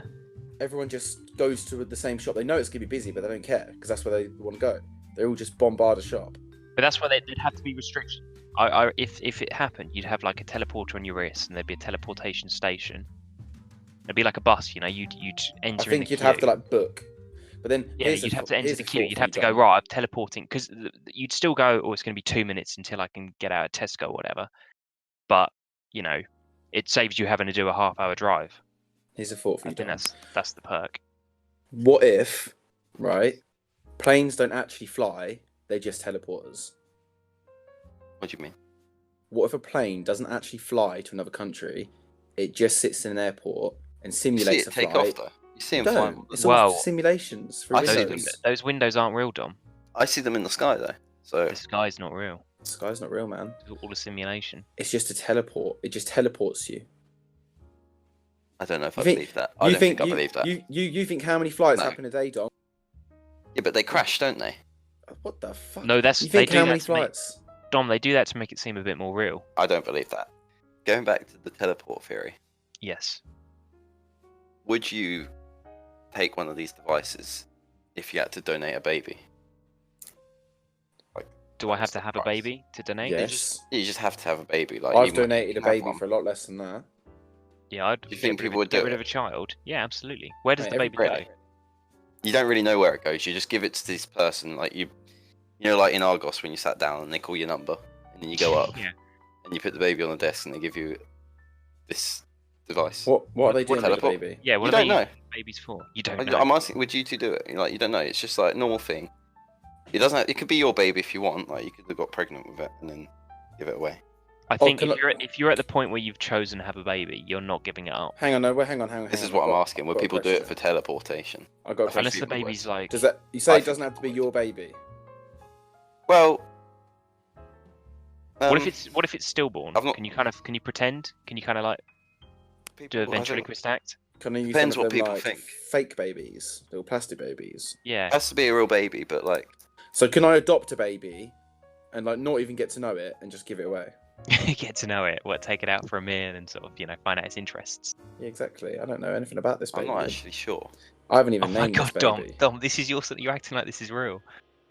Speaker 3: Everyone just goes to the same shop. They know it's gonna be busy, but they don't care because that's where they want to go. They all just bombard a shop.
Speaker 1: But that's why there'd have to be restrictions. If it happened, you'd have like a teleporter on your wrist, and there'd be a teleportation station. It'd be like a bus, you know. You'd enter.
Speaker 3: I think you'd have to like book. But then
Speaker 1: you'd have to enter the queue. You'd have to go right. I'm teleporting because you'd still go. Oh, it's going to be 2 minutes until I can get out of Tesco or whatever. But you know, it saves you having to do a half-hour drive.
Speaker 3: Here's a thought for you.
Speaker 1: I think that's the perk.
Speaker 3: What if, right? Planes don't actually fly; they just teleport us.
Speaker 2: What do you mean?
Speaker 3: What if a plane doesn't actually fly to another country? It just sits in an airport and simulates a flight.
Speaker 2: Take off though. You see them flying.
Speaker 3: It's all simulations for
Speaker 1: those windows aren't real, Dom.
Speaker 2: I see them in the sky though. So
Speaker 1: the sky's not real.
Speaker 3: The sky's not real, man.
Speaker 1: It's all a simulation.
Speaker 3: It's just a teleport. It just teleports you.
Speaker 2: I don't know if I believe that. I don't think I believe that.
Speaker 3: You think how many flights happen a day, Dom?
Speaker 2: Yeah, but they crash, don't they?
Speaker 3: What the fuck?
Speaker 1: No,
Speaker 3: you think how many flights?
Speaker 1: Dom, they do that to make it seem a bit more real.
Speaker 2: I don't believe that. Going back to the teleport theory.
Speaker 1: Yes.
Speaker 2: Would you take one of these devices if you had to donate a baby? Like,
Speaker 1: do I have to have a baby to donate?
Speaker 3: Yes.
Speaker 2: You just have to have a baby. Like
Speaker 3: I've donated a baby for a lot less than that.
Speaker 1: Yeah,
Speaker 2: do you think people would get
Speaker 1: rid of a child? Yeah, absolutely. Where does the baby go?
Speaker 2: You don't really know where it goes. You just give it to this person, like you know, like in Argos when you sat down and they call your number, and then you go up, and you put the baby on the desk, and they give you this device.
Speaker 3: What are they doing with the baby?
Speaker 1: Yeah, what are they babies for? You don't know.
Speaker 2: I'm asking, would you two do it? You don't know. It's just like a normal thing. It doesn't. It could be your baby if you want. Like you could have got pregnant with it and then give it away.
Speaker 1: I think if you're at the point where you've chosen to have a baby, you're not giving it up.
Speaker 3: Hang on.
Speaker 2: This is what I'm asking. Would people do it for teleportation?
Speaker 1: Unless the baby's like.
Speaker 3: Does that? You say it doesn't have to be your baby?
Speaker 2: Well.
Speaker 1: What if it's stillborn? Can you pretend? Can you kind of like do a ventriloquist act?
Speaker 3: Can you use
Speaker 2: Depends
Speaker 3: some of
Speaker 2: what
Speaker 3: them,
Speaker 2: people
Speaker 3: like,
Speaker 2: think.
Speaker 3: Fake babies, little plastic babies.
Speaker 1: Yeah.
Speaker 2: It has to be a real baby, but like.
Speaker 3: So can I adopt a baby, and like not even get to know it, and just give it away?
Speaker 1: Get to know it. Take it out for a meal and sort of find out its interests.
Speaker 3: Yeah, exactly. I don't know anything about this baby.
Speaker 2: I'm not actually sure.
Speaker 3: I haven't even named this baby.
Speaker 1: Dom, this is you're acting like this is real.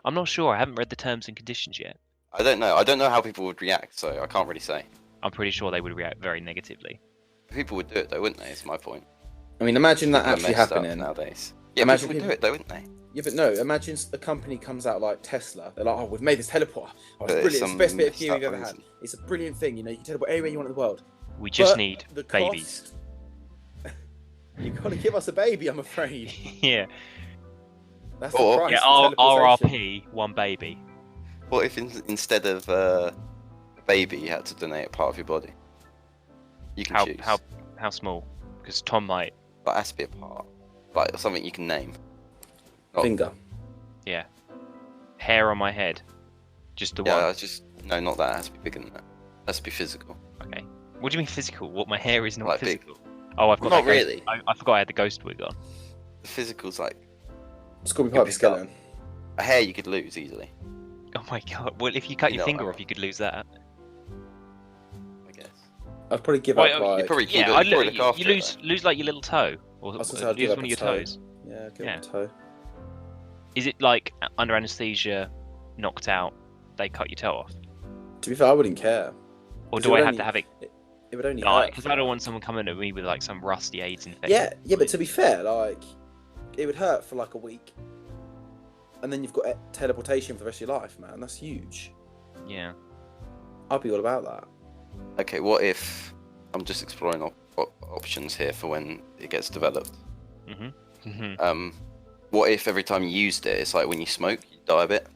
Speaker 1: I'm not sure. I haven't read the terms and conditions yet.
Speaker 2: I don't know. I don't know how people would react, so I can't really say.
Speaker 1: I'm pretty sure they would react very negatively.
Speaker 2: People would do it though, wouldn't they? Is my point.
Speaker 3: I mean, imagine that actually happening
Speaker 2: nowadays. Yeah, imagine people would do it though, wouldn't they?
Speaker 3: Yeah, but no. Imagine a company comes out like Tesla. They're like, "Oh, we've made this teleporter. Oh, it's brilliant. It's the best bit of gear we've ever had. It's a brilliant thing. You can teleport anywhere you want in the world.
Speaker 1: We just need babies.
Speaker 3: You gotta give us a baby, I'm afraid.
Speaker 1: Yeah.
Speaker 3: That's the price.
Speaker 1: Yeah, RRP, one baby.
Speaker 2: What if instead of a baby, you had to donate a part of your body? You can choose.
Speaker 1: How small? Because Tom might.
Speaker 2: That has to be a part, like something you can name.
Speaker 3: Finger.
Speaker 1: Yeah. Hair on my head. Just the one.
Speaker 2: No, not that. It has to be bigger than that. It has to be physical.
Speaker 1: Okay. What do you mean physical? What, my hair is not
Speaker 2: like
Speaker 1: physical?
Speaker 2: Big.
Speaker 1: Oh, I've got
Speaker 2: not really.
Speaker 1: I forgot I had the ghost wig on.
Speaker 2: The physical's like.
Speaker 3: It's got to be part of the skeleton.
Speaker 2: A hair you could lose easily.
Speaker 1: Oh my god! Well, if you cut your finger off, you could lose that.
Speaker 2: I guess.
Speaker 3: I'd probably give up like.
Speaker 2: You'd probably keep it.
Speaker 1: You lose like your little toe, or lose one of your toes.
Speaker 3: Yeah, give up a toe.
Speaker 1: Is it like under anaesthesia, knocked out, they cut your toe off?
Speaker 3: To be fair, I wouldn't care.
Speaker 1: Or do I have to have it?
Speaker 3: It would only hurt.
Speaker 1: Because I don't want someone coming at me with like some rusty AIDS infection.
Speaker 3: Yeah, but to be fair, like it would hurt for like a week, and then you've got teleportation for the rest of your life, man. That's huge.
Speaker 1: Yeah.
Speaker 3: I'd be all about that.
Speaker 2: Okay, what if I'm just exploring options here for when it gets developed? What if every time you used it, it's like when you smoke, you die a bit?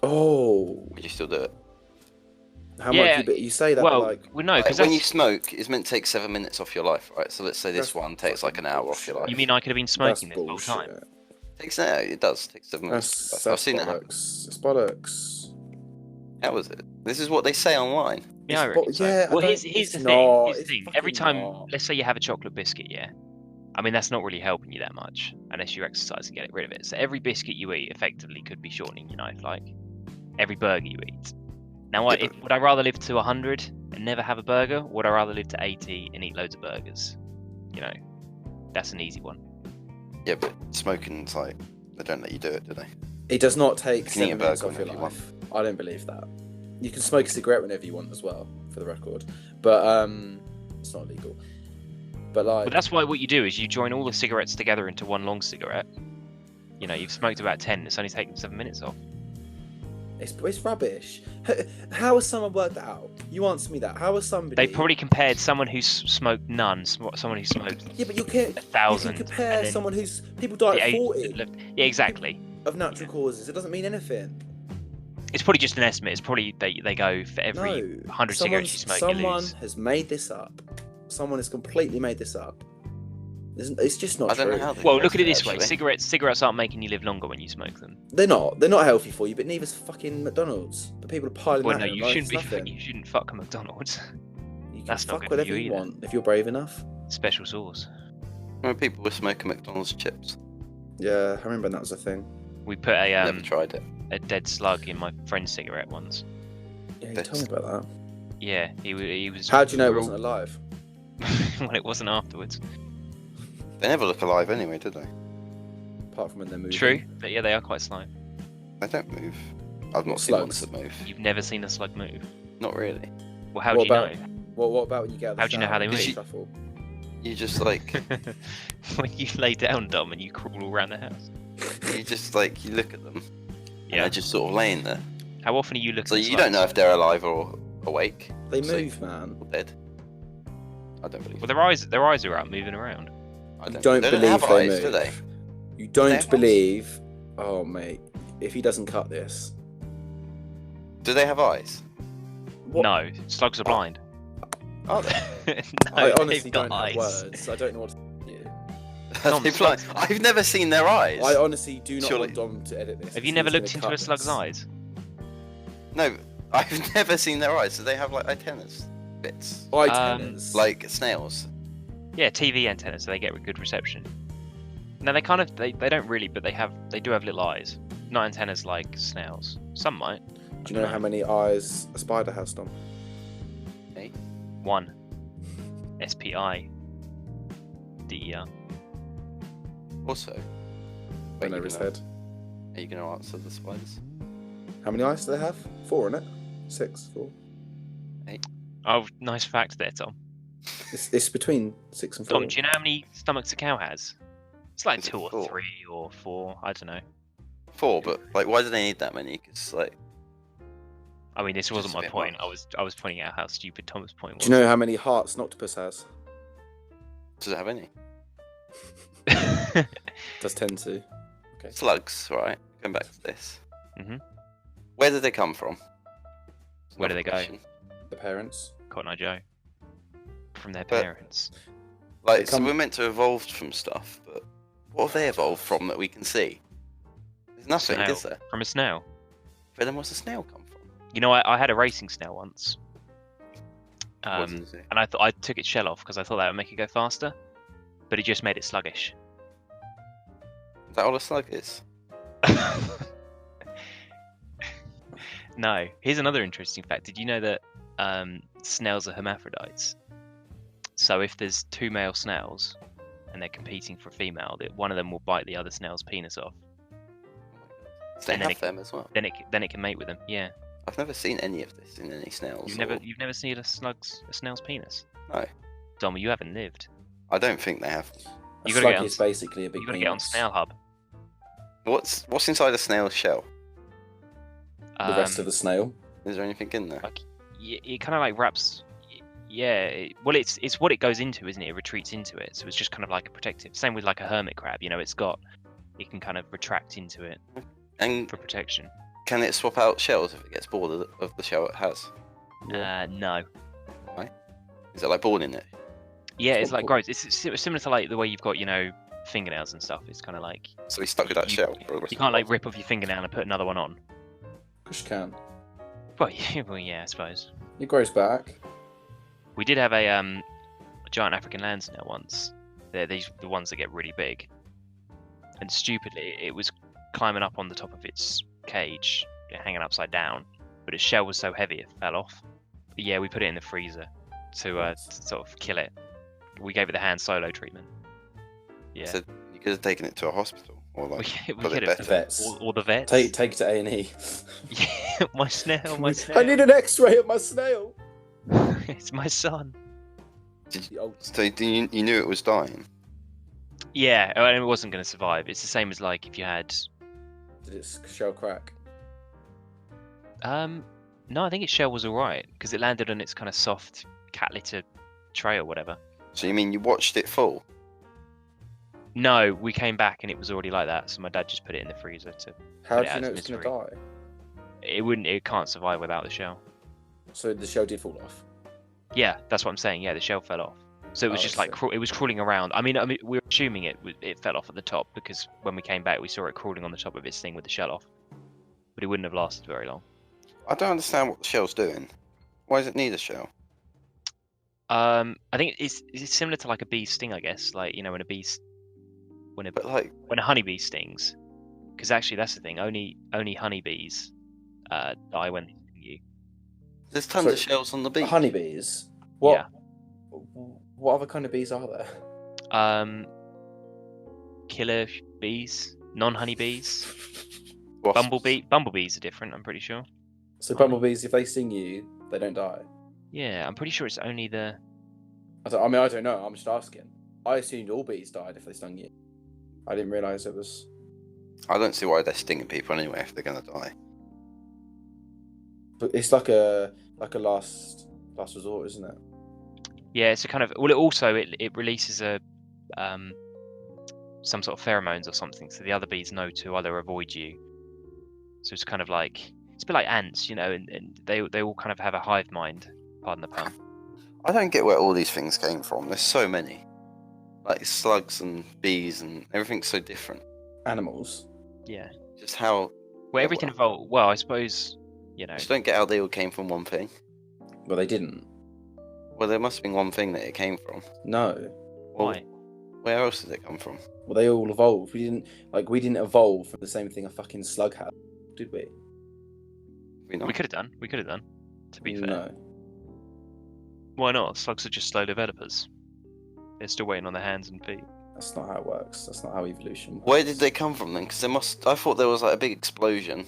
Speaker 3: Oh.
Speaker 2: Would you still do it?
Speaker 3: How
Speaker 1: Yeah,
Speaker 3: much? But you say that,
Speaker 1: well,
Speaker 3: but like,
Speaker 1: well, no, because
Speaker 2: when you smoke, it's meant to take 7 minutes off your life, right? So let's say this
Speaker 3: That's
Speaker 2: one takes like an hour off your
Speaker 3: bullshit.
Speaker 2: life.
Speaker 1: you mean I could have been
Speaker 3: that's
Speaker 1: smoking this whole
Speaker 3: bullshit.
Speaker 1: time?
Speaker 2: Takes an hour. It does take 7 minutes.
Speaker 3: That's
Speaker 2: I've seen it happen.
Speaker 3: bollocks. It's bollocks.
Speaker 2: How was it? This is what they say online.
Speaker 1: Yeah, I
Speaker 3: It's
Speaker 1: reckon so.
Speaker 3: yeah, I
Speaker 1: Well,
Speaker 3: don't-
Speaker 1: here's the
Speaker 3: it's
Speaker 1: thing.
Speaker 3: not,
Speaker 1: Here's the
Speaker 3: it's
Speaker 1: thing. Every
Speaker 3: fucking
Speaker 1: time,
Speaker 3: not.
Speaker 1: let's say you have a chocolate biscuit, yeah. I mean, that's not really helping you that much unless you exercise and get rid of it. So every biscuit you eat effectively could be shortening your life, like every burger you eat. Now,
Speaker 2: Yeah, but-
Speaker 1: would I rather live to 100 and never have a burger, or would I rather live to 80 and eat loads of burgers? You know, that's an easy one.
Speaker 2: Yeah, but smoking's like they don't let you do it, do they?
Speaker 3: It does not take
Speaker 2: You can eat
Speaker 3: 7
Speaker 2: a
Speaker 3: minutes
Speaker 2: burger
Speaker 3: off your
Speaker 2: whenever you
Speaker 3: life. I don't believe that. You can smoke a cigarette whenever you want as well, for the record. But it's not legal. But like,
Speaker 1: But that's why what you do is you join all the cigarettes together into one long cigarette. You know, you've smoked about 10, it's only taken 7 minutes off.
Speaker 3: it's rubbish. How has someone worked that out? You answer me that. How has somebody?
Speaker 1: They probably compared someone who's smoked none, someone who smoked
Speaker 3: Yeah, but you can't.
Speaker 1: 1,000.
Speaker 3: You can compare
Speaker 1: and then
Speaker 3: someone who's people die
Speaker 1: the
Speaker 3: at
Speaker 1: age
Speaker 3: 40
Speaker 1: that lived- Yeah, exactly.
Speaker 3: of natural causes. It doesn't mean anything.
Speaker 1: It's probably just an estimate. It's probably they go for every
Speaker 3: No,
Speaker 1: 100 cigarettes you smoke, you
Speaker 3: someone
Speaker 1: lose.
Speaker 3: has made this up. Someone has completely made this up. It's just not
Speaker 2: I don't
Speaker 3: true.
Speaker 2: know how they
Speaker 1: Well,
Speaker 2: test
Speaker 1: look at it this
Speaker 2: actually.
Speaker 1: way: cigarettes aren't making you live longer when you smoke them.
Speaker 3: They're not. They're not healthy for you, but neither's fucking McDonald's. But people are piling
Speaker 1: Well,
Speaker 3: that
Speaker 1: no,
Speaker 3: in
Speaker 1: you
Speaker 3: like
Speaker 1: shouldn't
Speaker 3: it's
Speaker 1: be.
Speaker 3: nothing.
Speaker 1: You shouldn't fuck a McDonald's.
Speaker 3: You can
Speaker 1: That's not
Speaker 3: fuck
Speaker 1: good for
Speaker 3: whatever
Speaker 1: you
Speaker 3: you
Speaker 1: either.
Speaker 3: want if you're brave enough.
Speaker 1: Special sauce.
Speaker 2: When people were smoking McDonald's chips,
Speaker 3: Yeah, I remember that was a thing.
Speaker 1: We put
Speaker 2: never tried it.
Speaker 1: a dead slug in my friend's cigarette once.
Speaker 3: Yeah, you
Speaker 2: That's-
Speaker 3: told me about that.
Speaker 1: Yeah, he was.
Speaker 3: How do you know it
Speaker 1: we were
Speaker 3: wasn't alive?
Speaker 1: well, it wasn't afterwards.
Speaker 2: They never look alive anyway, do they?
Speaker 3: Apart from when they're moving.
Speaker 1: True, but yeah, they are quite slow.
Speaker 2: They don't move. I've not seen ones
Speaker 3: Slugs?
Speaker 2: that move.
Speaker 1: You've never seen a slug move.
Speaker 2: Not really.
Speaker 1: Well, how do
Speaker 3: What
Speaker 1: you
Speaker 3: about-
Speaker 1: know?
Speaker 3: What about when you get out of the
Speaker 1: How do you know how they
Speaker 3: shower and
Speaker 1: move?
Speaker 3: shuffle?
Speaker 2: You just like
Speaker 1: When you lay down, Dom, and you crawl all around the house.
Speaker 2: you look at them. And
Speaker 1: Yeah.
Speaker 2: they're just sort of laying there.
Speaker 1: How often are you looking?
Speaker 2: So
Speaker 1: at
Speaker 2: you don't know
Speaker 1: slugs?
Speaker 2: if they're alive or awake
Speaker 3: They
Speaker 2: So-
Speaker 3: move, man.
Speaker 2: or dead. I don't believe.
Speaker 1: Well, their eyes are out, moving around.
Speaker 2: I
Speaker 3: You
Speaker 2: don't,
Speaker 3: don't
Speaker 2: they
Speaker 3: believe
Speaker 2: have
Speaker 3: they
Speaker 2: eyes,
Speaker 3: move.
Speaker 2: do they?
Speaker 3: You
Speaker 2: They
Speaker 3: don't
Speaker 2: have
Speaker 3: believe. Oh, mate. If he doesn't cut this.
Speaker 2: Do they have eyes?
Speaker 3: What?
Speaker 1: No, slugs are blind.
Speaker 2: Are they?
Speaker 1: No,
Speaker 3: I
Speaker 1: they've
Speaker 3: honestly
Speaker 1: got
Speaker 3: don't have
Speaker 1: eyes.
Speaker 3: words. I don't know what to tell you.
Speaker 2: Are
Speaker 1: Tom,
Speaker 2: they blind?
Speaker 1: slugs-
Speaker 2: I've never seen their eyes.
Speaker 3: I honestly do not
Speaker 2: Surely-
Speaker 3: want Dom to edit this.
Speaker 1: Have you
Speaker 3: because
Speaker 1: never
Speaker 3: he's
Speaker 1: looked
Speaker 3: gonna
Speaker 1: into a
Speaker 3: cut
Speaker 1: slug's
Speaker 3: this.
Speaker 1: eyes?
Speaker 2: No, I've never seen their eyes. So they have like antennas, bits,
Speaker 3: Antennas.
Speaker 2: like snails.
Speaker 1: Yeah, TV antennas, so they get good reception. No, they kind of they don't really, but they do have little eyes. Not antennas like snails. Some might.
Speaker 3: Do you know how many eyes a spider has, Dom?
Speaker 1: One. SPI. DER.
Speaker 2: Also,
Speaker 3: Went
Speaker 2: you
Speaker 3: over his
Speaker 2: gonna-
Speaker 3: head.
Speaker 2: Are you going to answer the spiders?
Speaker 3: How many eyes do they have? 4, isn't it? 6, 4.
Speaker 1: Oh, nice fact there, Tom.
Speaker 3: It's between 6 and 4.
Speaker 1: Tom, do you know how many stomachs a cow has? It's like
Speaker 2: Is it
Speaker 1: 2 or
Speaker 2: 4?
Speaker 1: 3 or 4. I don't know.
Speaker 2: 4, but like, why do they need that many? Because like,
Speaker 1: I mean, this
Speaker 2: Just
Speaker 1: wasn't
Speaker 2: a
Speaker 1: my
Speaker 2: bit
Speaker 1: point.
Speaker 2: much.
Speaker 1: I was pointing out how stupid Tom's point was.
Speaker 3: Do you know how many hearts an octopus has?
Speaker 2: does it have any
Speaker 3: Does tend to.
Speaker 2: slugs? Right, going back to this.
Speaker 1: Mhm.
Speaker 2: Where did they come from?
Speaker 1: Where do they go?
Speaker 2: Question.
Speaker 3: The parents.
Speaker 1: Cotton Eye Joe. From their
Speaker 2: But-
Speaker 1: parents.
Speaker 2: Like,
Speaker 3: They
Speaker 2: so
Speaker 3: come-
Speaker 2: we're meant to have evolved from stuff, but what have they evolved from that we can see? There's nothing,
Speaker 1: Snail.
Speaker 2: is there?
Speaker 1: From a snail.
Speaker 2: Where then what's a snail come from?
Speaker 1: You know, I had a racing snail once.
Speaker 2: What is it?
Speaker 1: And I thought I took its shell off because I thought that would make it go faster, but it just made it sluggish.
Speaker 2: Is that all a slug is?
Speaker 1: No. Here's another interesting fact. Did you know that snails are hermaphrodites? So if there's 2 male snails and they're competing for a female, that one of them will bite the other snail's penis off.
Speaker 2: They
Speaker 1: And then
Speaker 2: have them as well.
Speaker 1: Then it can mate with them. Yeah.
Speaker 2: I've never seen any of this in any snails.
Speaker 1: You've never seen a snail's penis?
Speaker 2: No.
Speaker 1: Dom, you haven't lived.
Speaker 2: I don't think they have.
Speaker 3: A
Speaker 1: You gotta
Speaker 3: slug
Speaker 1: get on-
Speaker 3: is basically a big
Speaker 1: You gotta get on
Speaker 3: penis.
Speaker 1: Snail Hub.
Speaker 2: What's inside a snail's shell?
Speaker 3: The rest of the snail.
Speaker 2: Is there anything in there?
Speaker 1: It kind of like wraps. Yeah, well, it's what it goes into, isn't it? It retreats into it, so it's just kind of like a protective. Same with like a hermit crab, you know, it can kind of retract into it
Speaker 2: And
Speaker 1: for protection.
Speaker 2: can it swap out shells if it gets bored of the shell it has?
Speaker 1: No.
Speaker 2: Is it like born in it?
Speaker 1: Yeah, it's like gross. It's similar to like the way you've got, fingernails and stuff. It's kind of like
Speaker 2: So he's stuck with that shell.
Speaker 1: you can't like rip off your fingernail and put another one on.
Speaker 3: Of course you can.
Speaker 1: Well, yeah, I suppose.
Speaker 3: It grows back.
Speaker 1: We did have a giant African land snail once. They're the ones that get really big. And stupidly, it was climbing up on the top of its cage, hanging upside down. But its shell was so heavy it fell off. But yeah, we put it in the freezer to sort of kill it. We gave it the Han Solo treatment. Yeah.
Speaker 2: So you could have taken it to a hospital or like
Speaker 1: we
Speaker 2: got
Speaker 1: could
Speaker 2: it
Speaker 1: have
Speaker 2: better.
Speaker 3: Vets.
Speaker 1: or the vets.
Speaker 3: Take it to A&E.
Speaker 1: Yeah, my snail, my snail.
Speaker 3: I need an X-ray of my snail.
Speaker 1: It's my son.
Speaker 2: So you knew it was dying?
Speaker 1: Yeah, and it wasn't going to survive. It's the same as like if you had.
Speaker 3: Did its shell crack?
Speaker 1: No, I think its shell was alright because it landed on its kind of soft cat litter tray or whatever.
Speaker 2: So you mean you watched it fall?
Speaker 1: No, we came back and it was already like that. So my dad just put it in the freezer to.
Speaker 3: How do you know it's going to die?
Speaker 1: It can't survive without the shell.
Speaker 3: So the shell did fall off.
Speaker 1: Yeah, that's what I'm saying. Yeah, the shell fell off. So it was just like it was crawling around. I mean, we were assuming it fell off at the top because when we came back, we saw it crawling on the top of its thing with the shell off. But it wouldn't have lasted very long.
Speaker 2: I don't understand what the shell's doing. Why does it need a shell?
Speaker 1: I think it's similar to like a bee's sting, I guess. Like when a honeybee stings, because actually that's the thing. Only honeybees die when they sting you.
Speaker 2: There's tons of shells on the beach.
Speaker 3: Honeybees. What?
Speaker 1: Yeah.
Speaker 3: What other kind of bees are there?
Speaker 1: Killer bees, non-honeybees.
Speaker 2: Wasps.
Speaker 1: Bumblebees are different. I'm pretty sure.
Speaker 3: So bumblebees, if they sting you, they don't die.
Speaker 1: Yeah, I'm pretty sure it's only the.
Speaker 3: I don't know. I'm just asking. I assumed all bees died if they stung you. I didn't realise it was.
Speaker 2: I don't see why they're stinging people anyway if they're gonna die.
Speaker 3: But it's like a last resort, isn't it?
Speaker 1: Yeah, it's a kind of. Well, it releases a some sort of pheromones or something, so the other bees know to either avoid you. So it's kind of like it's a bit like ants, and they all kind of have a hive mind. Pardon the pun.
Speaker 2: I don't get where all these things came from. There's so many, like slugs and bees and everything's so different.
Speaker 3: Animals.
Speaker 1: Yeah.
Speaker 2: Just how.
Speaker 1: Well, everything evolved. Well, I suppose
Speaker 2: I just don't get how they all came from one thing.
Speaker 3: Well, they didn't.
Speaker 2: Well, there must have been one thing that it came from.
Speaker 3: No.
Speaker 1: Why?
Speaker 2: Where else did it come from?
Speaker 3: Well, they all evolved. We didn't evolve from the same thing a fucking slug had, did we?
Speaker 2: We
Speaker 1: could have done. To be fair.
Speaker 3: No.
Speaker 1: Why not? Slugs are just slow developers. They're still waiting on their hands and feet.
Speaker 3: That's not how it works. That's not how evolution works.
Speaker 2: Where did they come from then? Because I thought there was like a big explosion.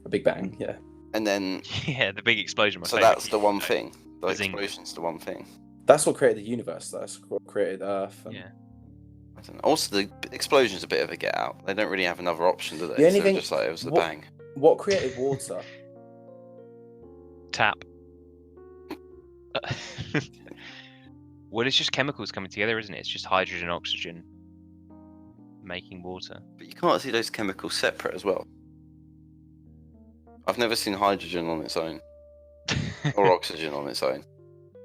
Speaker 3: A big bang, yeah.
Speaker 2: And then.
Speaker 1: Yeah, the big explosion.
Speaker 2: So that's the one thing. The explosion's the one thing.
Speaker 3: That's what created the universe. That's what created Earth. And...
Speaker 1: Yeah.
Speaker 2: I don't know. Also, the explosion's a bit of a get out. They don't really have another option, do they?
Speaker 3: The only thing,
Speaker 2: just like it was the bang.
Speaker 3: What created water?
Speaker 1: Tap. Well, it's just chemicals coming together, isn't it? It's just hydrogen, oxygen, making water.
Speaker 2: But you can't see those chemicals separate as well. I've never seen hydrogen on its own, or oxygen on its own.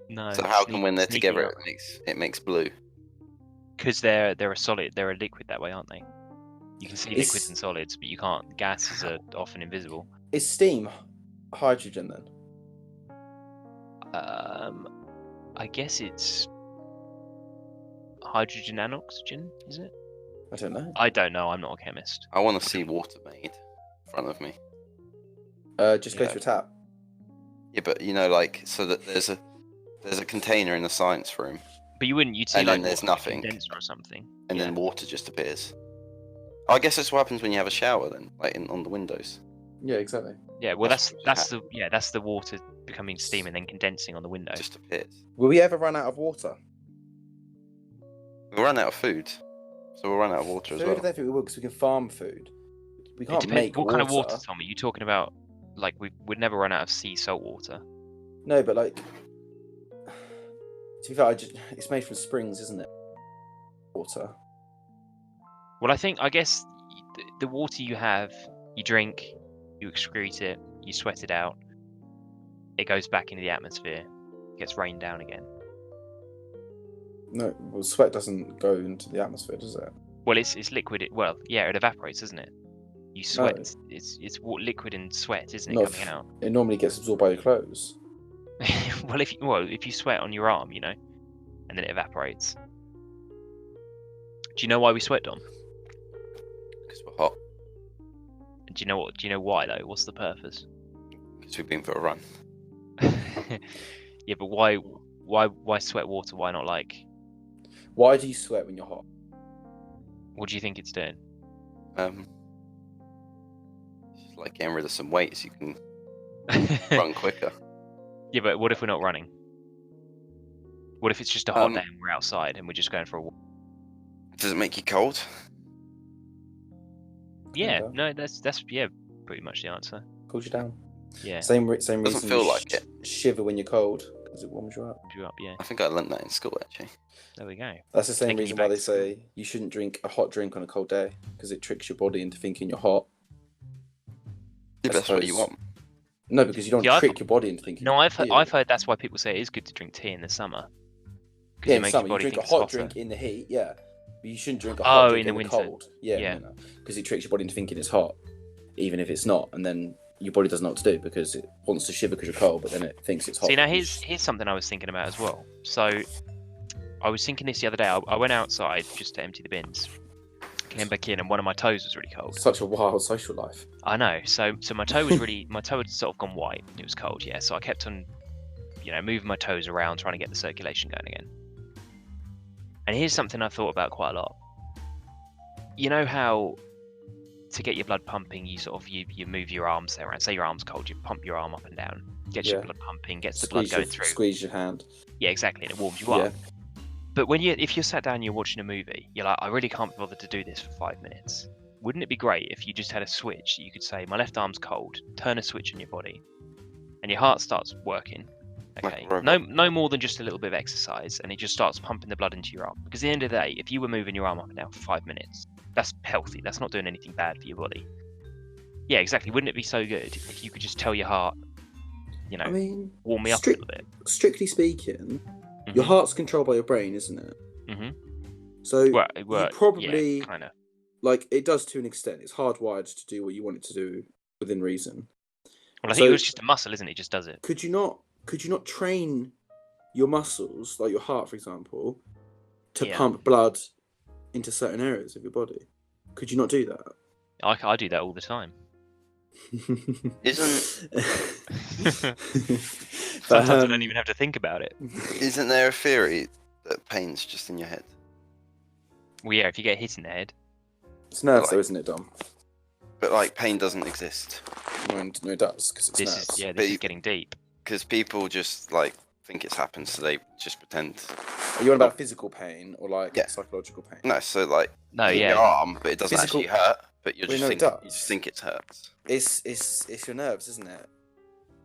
Speaker 1: No.
Speaker 2: So how come when they're together it makes blue?
Speaker 1: Because they're a solid, they're a liquid that way, aren't they? You can see liquids and solids, but you can't. Gases are often invisible.
Speaker 3: Is steam hydrogen then?
Speaker 1: I guess it's hydrogen and oxygen, is it?
Speaker 3: I don't know.
Speaker 1: I don't know. I'm not a chemist.
Speaker 2: I want to see water made in front of me.
Speaker 3: Just go to a tap.
Speaker 2: Yeah, but like so that there's a container in the science room.
Speaker 1: But you'd see
Speaker 2: and
Speaker 1: like
Speaker 2: then there's nothing,
Speaker 1: condenser or something,
Speaker 2: and then water just appears. I guess that's what happens when you have a shower, then, like on the windows.
Speaker 3: Yeah, exactly.
Speaker 1: Yeah, well, that's the water becoming steam and then condensing on the window.
Speaker 2: Just appears.
Speaker 3: Will we ever run out of water?
Speaker 2: We'll run out of food, so we'll run out of water as well.
Speaker 3: I don't think we will, because we can farm food. We can't make
Speaker 1: what
Speaker 3: water.
Speaker 1: kind of water, Tom? Are you talking about? Like we'd never run out of sea salt water.
Speaker 3: No, but like, to be fair, it's made from springs, isn't it? Water.
Speaker 1: Well, I guess the water you have, you drink, you excrete it, you sweat it out. it goes back into the atmosphere, gets rained down again.
Speaker 3: No, well, sweat doesn't go into the atmosphere, does it?
Speaker 1: Well, it's liquid. Well, yeah, it evaporates, doesn't it? You sweat.
Speaker 3: No.
Speaker 1: It's liquid and sweat, isn't it,
Speaker 3: No,
Speaker 1: coming out?
Speaker 3: It normally gets absorbed by your clothes.
Speaker 1: Well, if you sweat on your arm, you know, and then it evaporates. Do you know why we sweat, Dom?
Speaker 2: Because we're hot.
Speaker 1: Do you know what? Do you know why though? What's the purpose?
Speaker 2: Because we've been for a run.
Speaker 1: Yeah, but why sweat water? Why not like?
Speaker 3: Why do you sweat when you're hot?
Speaker 1: What do you think it's doing?
Speaker 2: Just like getting rid of some weight so you can run quicker.
Speaker 1: Yeah, but what if we're not running? What if it's just a hot day and we're outside and we're just going for a walk?
Speaker 2: Does it make you cold?
Speaker 1: Yeah,
Speaker 3: Okay.
Speaker 1: no, that's pretty much the answer.
Speaker 3: Cools you down.
Speaker 1: Yeah,
Speaker 3: Same reason.
Speaker 2: Doesn't feel
Speaker 3: you
Speaker 2: like it.
Speaker 3: Shiver when you're cold because it warms you up.
Speaker 1: you up, yeah.
Speaker 2: I think I learned that in school actually.
Speaker 1: There we go.
Speaker 3: That's the same
Speaker 1: Taking you
Speaker 3: reason
Speaker 1: back
Speaker 3: why they
Speaker 1: to school.
Speaker 3: say you shouldn't drink a hot drink on a cold day because it tricks your body into thinking you're hot.
Speaker 2: Yeah, that's what you
Speaker 3: suppose.
Speaker 2: want.
Speaker 3: No, because you don't
Speaker 1: Yeah,
Speaker 3: trick your body into thinking.
Speaker 1: No, I've
Speaker 3: you're hot.
Speaker 1: heard that's why people say it is good to drink tea in the summer. Because
Speaker 3: Yeah,
Speaker 1: it
Speaker 3: in
Speaker 1: makes
Speaker 3: summer
Speaker 1: your
Speaker 3: you
Speaker 1: body
Speaker 3: drink a
Speaker 1: think
Speaker 3: hot
Speaker 1: it's hotter.
Speaker 3: drink in the heat. Yeah, but you shouldn't drink a hot drink
Speaker 1: in the
Speaker 3: in the
Speaker 1: winter.
Speaker 3: cold. Yeah,
Speaker 1: Yeah.
Speaker 3: because it tricks your body into thinking it's hot, even if it's not, and then your body doesn't know what to do because it wants to shiver because you're cold, but then it thinks it's hot.
Speaker 1: See, now here's something I was thinking about as well. So, I was thinking this the other day. I went outside just to empty the bins, came back in, and one of my toes was really cold.
Speaker 3: Such a wild social life.
Speaker 1: I know. So my toe was my toe had sort of gone white. It was cold, yeah. So I kept on, moving my toes around, trying to get the circulation going again. And here's something I thought about quite a lot. You know how to get your blood pumping, you sort of you move your arms around. Say your arm's cold, you pump your arm up and down, gets your blood pumping, gets the blood going through.
Speaker 3: Squeeze your hand.
Speaker 1: Yeah, exactly, and it warms you
Speaker 3: Yeah.
Speaker 1: up. But if you're sat down and you're watching a movie, you're like, I really can't be bothered to do this for 5 minutes. Wouldn't it be great if you just had a switch that you could say, my left arm's cold, turn a switch in your body, and your heart starts working. Okay,
Speaker 2: Like a robot.
Speaker 1: no more than just a little bit of exercise, and it just starts pumping the blood into your arm. Because at the end of the day, if you were moving your arm up and down for 5 minutes, that's healthy. That's not doing anything bad for your body. Yeah, exactly. Wouldn't it be so good if you could just tell your heart,
Speaker 3: I mean,
Speaker 1: warm me up a little bit?
Speaker 3: strictly speaking, your heart's controlled by your brain, isn't it?
Speaker 1: Mm-hmm.
Speaker 3: So
Speaker 1: Well,
Speaker 3: you probably
Speaker 1: yeah, kind of.
Speaker 3: like it does to an extent. It's hardwired to do what you want it to do within reason.
Speaker 1: Well, I think
Speaker 3: So-
Speaker 1: it was just a muscle, isn't it? It just does it.
Speaker 3: Could you not train your muscles, like your heart, for example, to
Speaker 1: Yeah.
Speaker 3: pump blood into certain areas of your body? Could you not do that?
Speaker 1: I do that all the time. Sometimes I don't even have to think about it.
Speaker 2: Isn't there a theory that pain's just in your head?
Speaker 1: Well, yeah, if you get hit in the head.
Speaker 3: It's nerves, though, isn't it, Dom?
Speaker 2: But like pain doesn't exist
Speaker 3: No, it does because it's nerves.
Speaker 1: This is getting deep.
Speaker 2: because people just like think it's happened, so they just pretend.
Speaker 3: Are you on about physical pain or like
Speaker 2: Yeah.
Speaker 3: psychological pain?
Speaker 2: No, so like
Speaker 1: No,
Speaker 2: in
Speaker 1: yeah.
Speaker 2: your arm, but it doesn't
Speaker 3: Physical-
Speaker 2: actually hurt. But you
Speaker 3: Well,
Speaker 2: just
Speaker 3: no, it
Speaker 2: think
Speaker 3: does.
Speaker 2: you just think it hurts.
Speaker 3: It's your nerves, isn't it?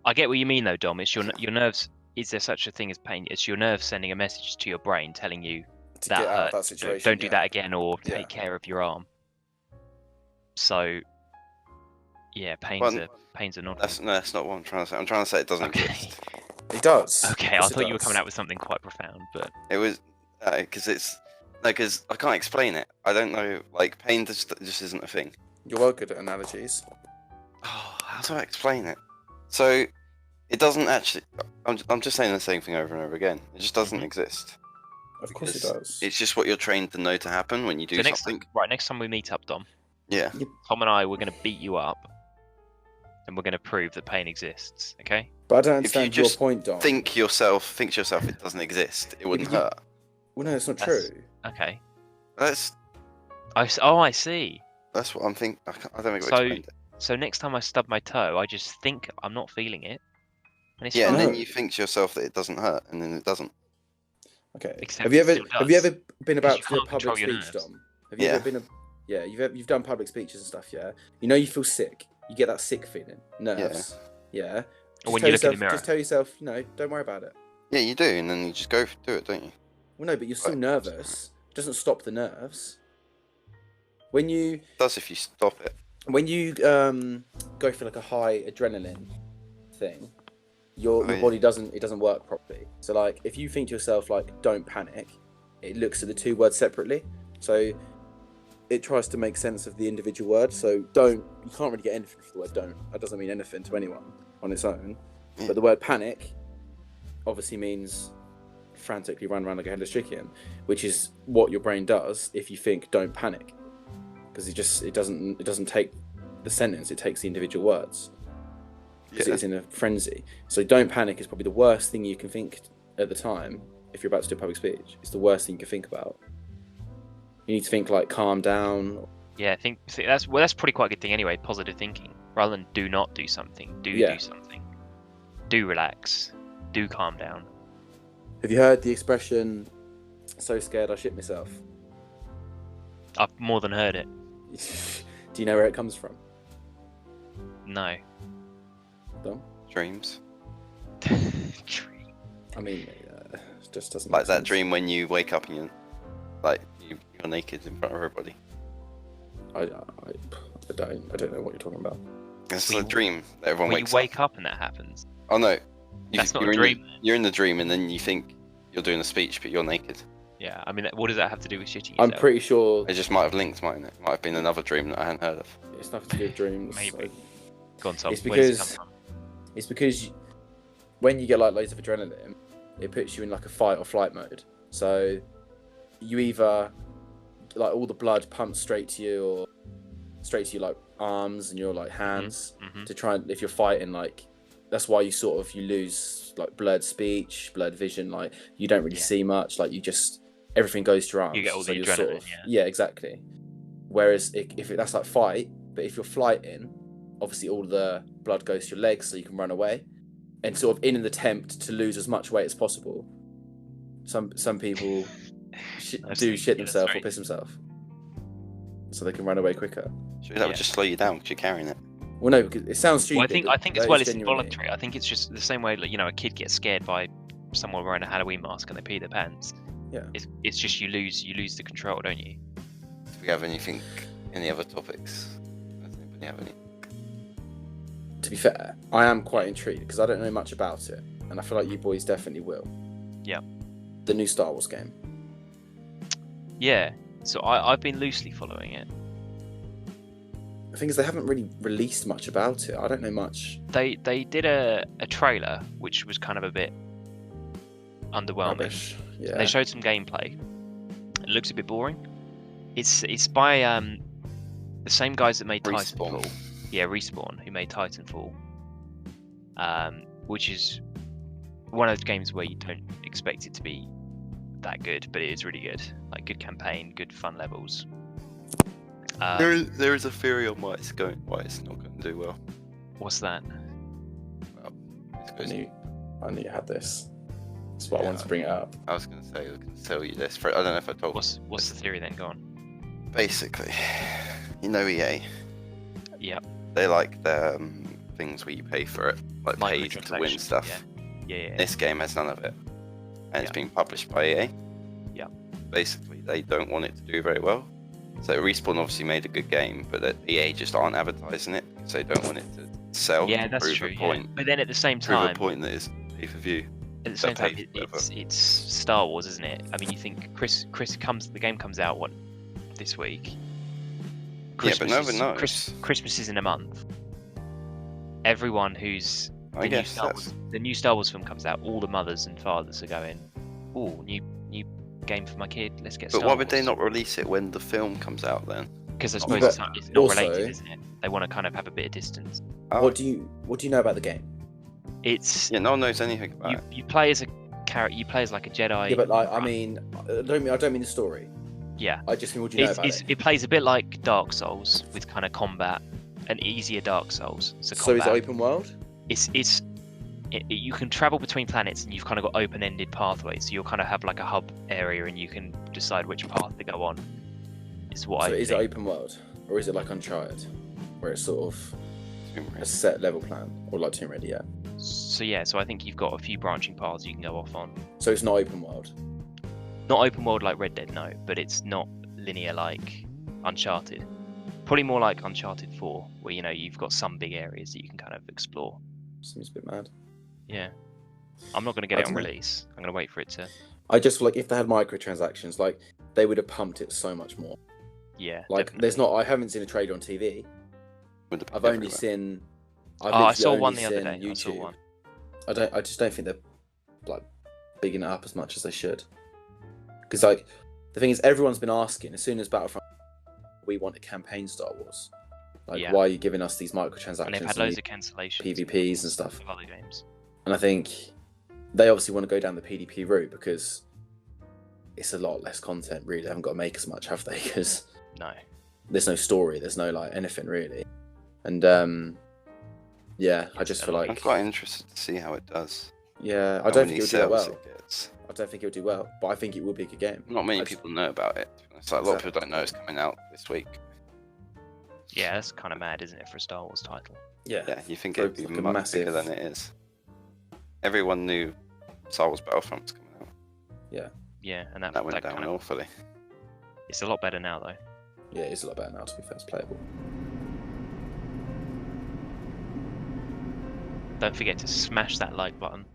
Speaker 1: I get what you mean, though, Dom. It's your nerves. Is there such a thing as pain? It's your nerves sending a message to your brain telling you
Speaker 3: To
Speaker 1: that
Speaker 3: get out of
Speaker 1: hurt.
Speaker 3: that situation.
Speaker 1: Don't do
Speaker 3: yeah.
Speaker 1: that again, or
Speaker 3: Yeah.
Speaker 1: take care of your arm. So, yeah, pain's a nod.
Speaker 2: That's not what I'm trying to say. I'm trying to say it doesn't
Speaker 1: Okay.
Speaker 2: exist.
Speaker 3: It does.
Speaker 1: Okay,
Speaker 3: Yes,
Speaker 1: I
Speaker 3: it
Speaker 1: thought you were
Speaker 3: does.
Speaker 1: coming out with something quite profound, but
Speaker 2: It was because because I can't explain it. I don't know. Like pain just isn't a thing.
Speaker 3: You're well good at analogies.
Speaker 2: Oh, how do I explain it? So it doesn't actually. I'm just saying the same thing over and over again. It just doesn't exist.
Speaker 3: Of course it
Speaker 2: Because
Speaker 3: does.
Speaker 2: It's just what you're trained to know to happen when you do
Speaker 1: so next
Speaker 2: something.
Speaker 1: next time we meet up, Dom,
Speaker 2: Yeah.
Speaker 1: Tom and I we're going to beat you up, and we're going to prove that pain exists. Okay?
Speaker 3: But I don't
Speaker 2: If you
Speaker 3: understand your
Speaker 2: just
Speaker 3: point, Dom.
Speaker 2: Think to yourself it doesn't exist. It wouldn't
Speaker 3: but you-
Speaker 2: hurt.
Speaker 3: Well, no, it's not
Speaker 1: That's-
Speaker 3: true.
Speaker 1: Okay.
Speaker 2: That's
Speaker 1: I see.
Speaker 2: what I'm thinking. I don't think I
Speaker 1: So-
Speaker 2: explained it.
Speaker 1: So next time I stub my toe, I just think I'm not feeling it, and it's
Speaker 2: Yeah, and
Speaker 1: fine.
Speaker 2: then
Speaker 3: No.
Speaker 2: you think to yourself that it doesn't hurt, and then it doesn't.
Speaker 3: Okay.
Speaker 1: Except
Speaker 3: Have you
Speaker 1: it
Speaker 3: ever
Speaker 1: still
Speaker 3: have you
Speaker 1: does,
Speaker 3: ever been
Speaker 1: because
Speaker 3: about
Speaker 1: you
Speaker 3: to do a
Speaker 1: can't control
Speaker 3: public
Speaker 1: your
Speaker 3: speech,
Speaker 1: nerves.
Speaker 3: Dom? Have you
Speaker 2: Yeah.
Speaker 3: ever been you've done public speeches and stuff, yeah? You know you feel sick. You get that sick feeling. Nerves. Yeah.
Speaker 1: Or when
Speaker 3: tell
Speaker 1: you look in the
Speaker 3: yourself-
Speaker 1: mirror.
Speaker 3: Just tell yourself, don't worry about it.
Speaker 2: Yeah, you do, and then you just go do it, don't you?
Speaker 3: Well, no, but you're still
Speaker 2: Right.
Speaker 3: nervous. It doesn't stop the nerves. When you
Speaker 2: It does if you stop it.
Speaker 3: go for like a high adrenaline thing, your body doesn't work properly. So like, if you think to yourself like, don't panic, it looks at the two words separately. So it tries to make sense of the individual word. So don't, you can't really get anything from the word don't. That doesn't mean anything to anyone on its own. But the word panic obviously means frantically run around like a headless chicken, which is what your brain does if you think don't panic, because it doesn't take the sentence, it takes the individual words, because it's in a frenzy. So don't panic is probably the worst thing you can think at the time if you're about to do a public speech. It's the worst thing you can think about. You need to think like calm down.
Speaker 1: Yeah, I think that's probably quite a good thing anyway. Positive thinking, rather than do not do something. Do something. Do relax. Do calm down.
Speaker 3: Have you heard the expression, so scared I shit myself?
Speaker 1: I've more than heard it.
Speaker 3: Do you know where it comes from?
Speaker 1: No.
Speaker 3: Dom?
Speaker 2: Dreams.
Speaker 1: Dream.
Speaker 3: I mean, it just doesn't
Speaker 2: Like
Speaker 3: make
Speaker 2: that
Speaker 3: sense.
Speaker 2: dream when you wake up and you're naked in front of everybody.
Speaker 3: I don't know what you're talking about.
Speaker 2: It's a dream that everyone
Speaker 1: When
Speaker 2: wakes
Speaker 1: you wake up and that happens.
Speaker 2: Oh no.
Speaker 1: That's not a dream.
Speaker 2: You're in the dream and then you think you're doing a speech but you're naked.
Speaker 1: Yeah, I mean, what does that have to do with shitting
Speaker 3: I'm
Speaker 1: yourself?
Speaker 3: pretty sure
Speaker 2: It just might have linked, mightn't it? Might have been another dream that I hadn't heard of.
Speaker 3: it's nothing to do with dreams.
Speaker 1: Maybe. Go on, Tom.
Speaker 3: It's
Speaker 1: Where does it
Speaker 3: because-
Speaker 1: come from?
Speaker 3: It's because when you get like loads of adrenaline, it puts you in like a fight or flight mode. So you either like all the blood pumps straight to you, or straight to your like arms and your like hands to try and, if you're fighting, like that's why you lose like blurred speech, blurred vision, like you don't really see much, like you just everything goes to your arms.
Speaker 1: You get all the
Speaker 3: you're
Speaker 1: adrenaline,
Speaker 3: yeah, exactly. Whereas that's like fight, but if you're flighting, obviously all the blood goes to your legs so you can run away, and sort of in an attempt to lose as much weight as possible, some people shit themselves or piss themselves so they can run away quicker.
Speaker 2: Sure, that would just slow you down because you're carrying it.
Speaker 3: Well, no, because it sounds stupid.
Speaker 1: Well, I think
Speaker 3: but
Speaker 1: as well
Speaker 3: that is
Speaker 1: it's
Speaker 3: genuinely-
Speaker 1: involuntary. I think it's just the same way, like, you know, a kid gets scared by someone wearing a Halloween mask and they pee their pants.
Speaker 3: Yeah.
Speaker 1: It's just you lose the control, don't you?
Speaker 2: Do we have any other topics? Does anybody have any?
Speaker 3: To be fair, I am quite intrigued because I don't know much about it, and I feel like you boys definitely will.
Speaker 1: Yeah.
Speaker 3: The new Star Wars game.
Speaker 1: Yeah. So I've been loosely following it.
Speaker 3: The thing is, they haven't really released much about it. I don't know much.
Speaker 1: They did a trailer which was kind of a bit underwhelming.
Speaker 3: Rubbish. Yeah.
Speaker 1: They showed some gameplay. It looks a bit boring. It's by the same guys that made
Speaker 2: Respawn.
Speaker 1: Titanfall. Yeah, Respawn, who made Titanfall. Which is one of those games where you don't expect it to be that good, but it is really good. Like, good campaign, good fun levels.
Speaker 2: There is a theory on why it's not going to do well.
Speaker 1: What's that?
Speaker 2: Well,
Speaker 3: I knew you had this. That's why I wanted to bring it up.
Speaker 2: I was going to say I was going to tell you this. I don't know if I told.
Speaker 1: What's the theory then? Go on.
Speaker 2: Basically, you know EA.
Speaker 1: Yep.
Speaker 2: They like the things where you pay for it, like pay to win
Speaker 1: Microchipped,
Speaker 2: stuff.
Speaker 1: Yeah.
Speaker 2: This game has none of it, and it's being published by EA.
Speaker 1: Yeah.
Speaker 2: Basically, they don't want it to do very well. So Respawn obviously made a good game, but EA just aren't advertising it because they don't want it to sell.
Speaker 1: Yeah,
Speaker 2: to
Speaker 1: that's
Speaker 2: prove
Speaker 1: true.
Speaker 2: A
Speaker 1: Yeah.
Speaker 2: point,
Speaker 1: But then at the same
Speaker 2: prove
Speaker 1: time,
Speaker 2: a point that is pay per view.
Speaker 1: at the same time,
Speaker 2: pay for whatever.
Speaker 1: it's Star Wars, isn't it? I mean, you think the game comes out this week?
Speaker 2: Yeah, but no one knows.
Speaker 1: Christmas is in a month. Everyone who's
Speaker 2: I guess that's
Speaker 1: the new Star Wars film comes out, all the mothers and fathers are going, "Oh, new game for my kid. Let's get."
Speaker 2: But
Speaker 1: Star
Speaker 2: why would they
Speaker 1: Wars."
Speaker 2: not release it when the film comes out then?
Speaker 1: Because I
Speaker 3: Yeah,
Speaker 1: suppose
Speaker 3: but
Speaker 1: it's not
Speaker 3: also-
Speaker 1: related, isn't it? They want to kind of have a bit of distance.
Speaker 2: Oh,
Speaker 3: What do you know about the game?
Speaker 1: It's
Speaker 2: yeah, no one knows anything about it.
Speaker 1: you play as a character. You play as like a Jedi.
Speaker 3: Yeah, but like, I don't mean the story.
Speaker 1: Yeah.
Speaker 3: I just mean, what do you know about it?
Speaker 1: It plays a bit like Dark Souls with kind of combat, an easier Dark Souls.
Speaker 3: So is
Speaker 1: combat,
Speaker 3: it open world?
Speaker 1: you can travel between planets and you've kind of got open-ended pathways. So you'll kind of have like a hub area and you can decide which path to go on. It's what
Speaker 3: So
Speaker 1: I
Speaker 3: is it
Speaker 1: think.
Speaker 3: open world, or is it like Uncharted, where it's sort of
Speaker 2: Tomb Raider.
Speaker 3: a set level plan, or like Tomb Raider? Yeah.
Speaker 1: So yeah, so I think you've got a few branching paths you can go off on.
Speaker 3: So it's not open world.
Speaker 1: Not open world like Red Dead, no, but it's not linear like Uncharted. Probably more like Uncharted 4, where you've got some big areas that you can kind of explore.
Speaker 3: Seems a bit mad.
Speaker 1: Yeah. I'm not going to get
Speaker 3: I
Speaker 1: it on
Speaker 3: dunno.
Speaker 1: release. I'm going to wait for it to.
Speaker 3: I just feel like if they had microtransactions, like they would have pumped it so much more.
Speaker 1: Yeah.
Speaker 3: Like
Speaker 1: definitely.
Speaker 3: there's not. I haven't seen a trailer on TV.
Speaker 2: Would have been
Speaker 3: I've only
Speaker 2: everywhere.
Speaker 3: seen. I've
Speaker 1: Oh, I
Speaker 3: literally
Speaker 1: saw
Speaker 3: only
Speaker 1: one the other
Speaker 3: seen
Speaker 1: day. I saw
Speaker 3: YouTube.
Speaker 1: one.
Speaker 3: I just don't think they're like bigging it up as much as they should. Because like the thing is, everyone's been asking as soon as Battlefront, we want a campaign Star Wars. Like,
Speaker 1: Yeah.
Speaker 3: why are you giving us these microtransactions
Speaker 1: And they've had
Speaker 3: and
Speaker 1: loads
Speaker 3: these
Speaker 1: of cancellations.
Speaker 3: PvPs and stuff?
Speaker 1: Of other games.
Speaker 3: And I think they obviously want to go down the PvP route because it's a lot less content. Really, they haven't got to make as much, have they? Because
Speaker 1: No.
Speaker 3: there's no story, there's no like anything really. And yeah, I just feel
Speaker 2: I'm
Speaker 3: like
Speaker 2: quite interested to see how it does.
Speaker 3: yeah, I
Speaker 2: How
Speaker 3: don't
Speaker 2: many
Speaker 3: think it would do that
Speaker 2: sales
Speaker 3: well.
Speaker 2: it gets.
Speaker 3: I don't think it would do well, but I think it would be a good game.
Speaker 2: Not many
Speaker 3: I just-
Speaker 2: people know about it. It's like a lot of people don't know it's coming out this week.
Speaker 1: Yeah, that's kind of mad, isn't it, for a Star Wars title?
Speaker 2: Yeah, you think
Speaker 3: For
Speaker 2: it'd be
Speaker 3: like a
Speaker 2: much
Speaker 3: massive-
Speaker 2: bigger than it is. Everyone knew Star Wars Battlefront was coming out.
Speaker 1: Yeah, and that
Speaker 2: That went down
Speaker 1: kind of,
Speaker 2: awfully.
Speaker 1: it's a lot better now though.
Speaker 3: Yeah, it's a lot better now. To be fair, it's playable.
Speaker 1: Don't forget to smash that like button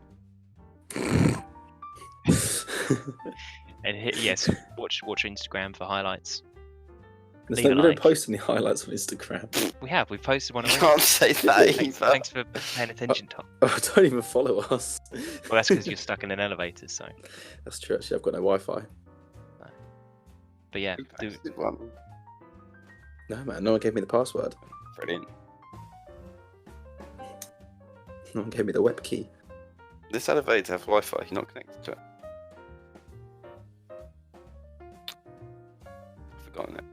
Speaker 1: and hit yes. Watch Instagram for highlights.
Speaker 3: We
Speaker 1: Leave a
Speaker 3: don't
Speaker 1: like.
Speaker 3: post any highlights on Instagram.
Speaker 1: We've posted one
Speaker 2: You
Speaker 1: already.
Speaker 2: can't say that
Speaker 1: Thanks,
Speaker 2: either.
Speaker 1: thanks for paying attention, Tom.
Speaker 3: Oh, don't even follow us.
Speaker 1: Well, that's because you're stuck in an elevator. So,
Speaker 3: That's true. Actually, I've got no Wi-Fi.
Speaker 1: but yeah, do,
Speaker 2: Posted one.
Speaker 3: No man, no one gave me the password.
Speaker 2: Brilliant.
Speaker 3: No one gave me the web key.
Speaker 2: This elevator has Wi-Fi. You're not connected to it. I've forgotten it.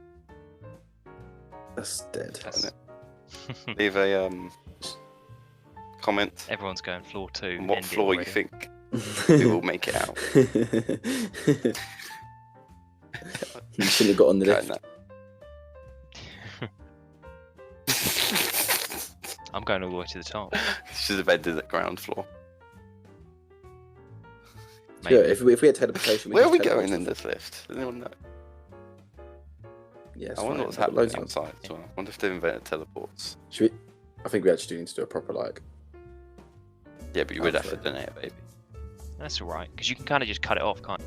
Speaker 3: That's dead.
Speaker 1: that's,
Speaker 2: Leave a comment
Speaker 1: everyone's going floor 2.
Speaker 2: on what
Speaker 1: end it
Speaker 2: floor you
Speaker 1: already.
Speaker 2: think we will make it out.
Speaker 3: You shouldn't have got on the
Speaker 2: Cutting
Speaker 3: lift.
Speaker 2: that.
Speaker 1: I'm going all the way to the top.
Speaker 2: Should have ended at ground floor.
Speaker 1: Maybe.
Speaker 3: Yeah, if we had teleportation,
Speaker 2: Where are
Speaker 3: could
Speaker 2: we
Speaker 3: teleport
Speaker 2: going
Speaker 3: to
Speaker 2: in
Speaker 3: the-
Speaker 2: this lift? Does anyone know?
Speaker 3: Yeah, it's
Speaker 2: I wonder
Speaker 3: fine.
Speaker 2: what's
Speaker 3: I've got
Speaker 2: happening
Speaker 3: loads of them.
Speaker 2: outside as well. I wonder if they've invented teleports.
Speaker 3: Should we? I think we actually do need to do a proper like.
Speaker 2: Yeah, but you would have to
Speaker 3: Outside.
Speaker 2: donate a baby.
Speaker 1: That's alright, because you can kind of just cut it off, can't you?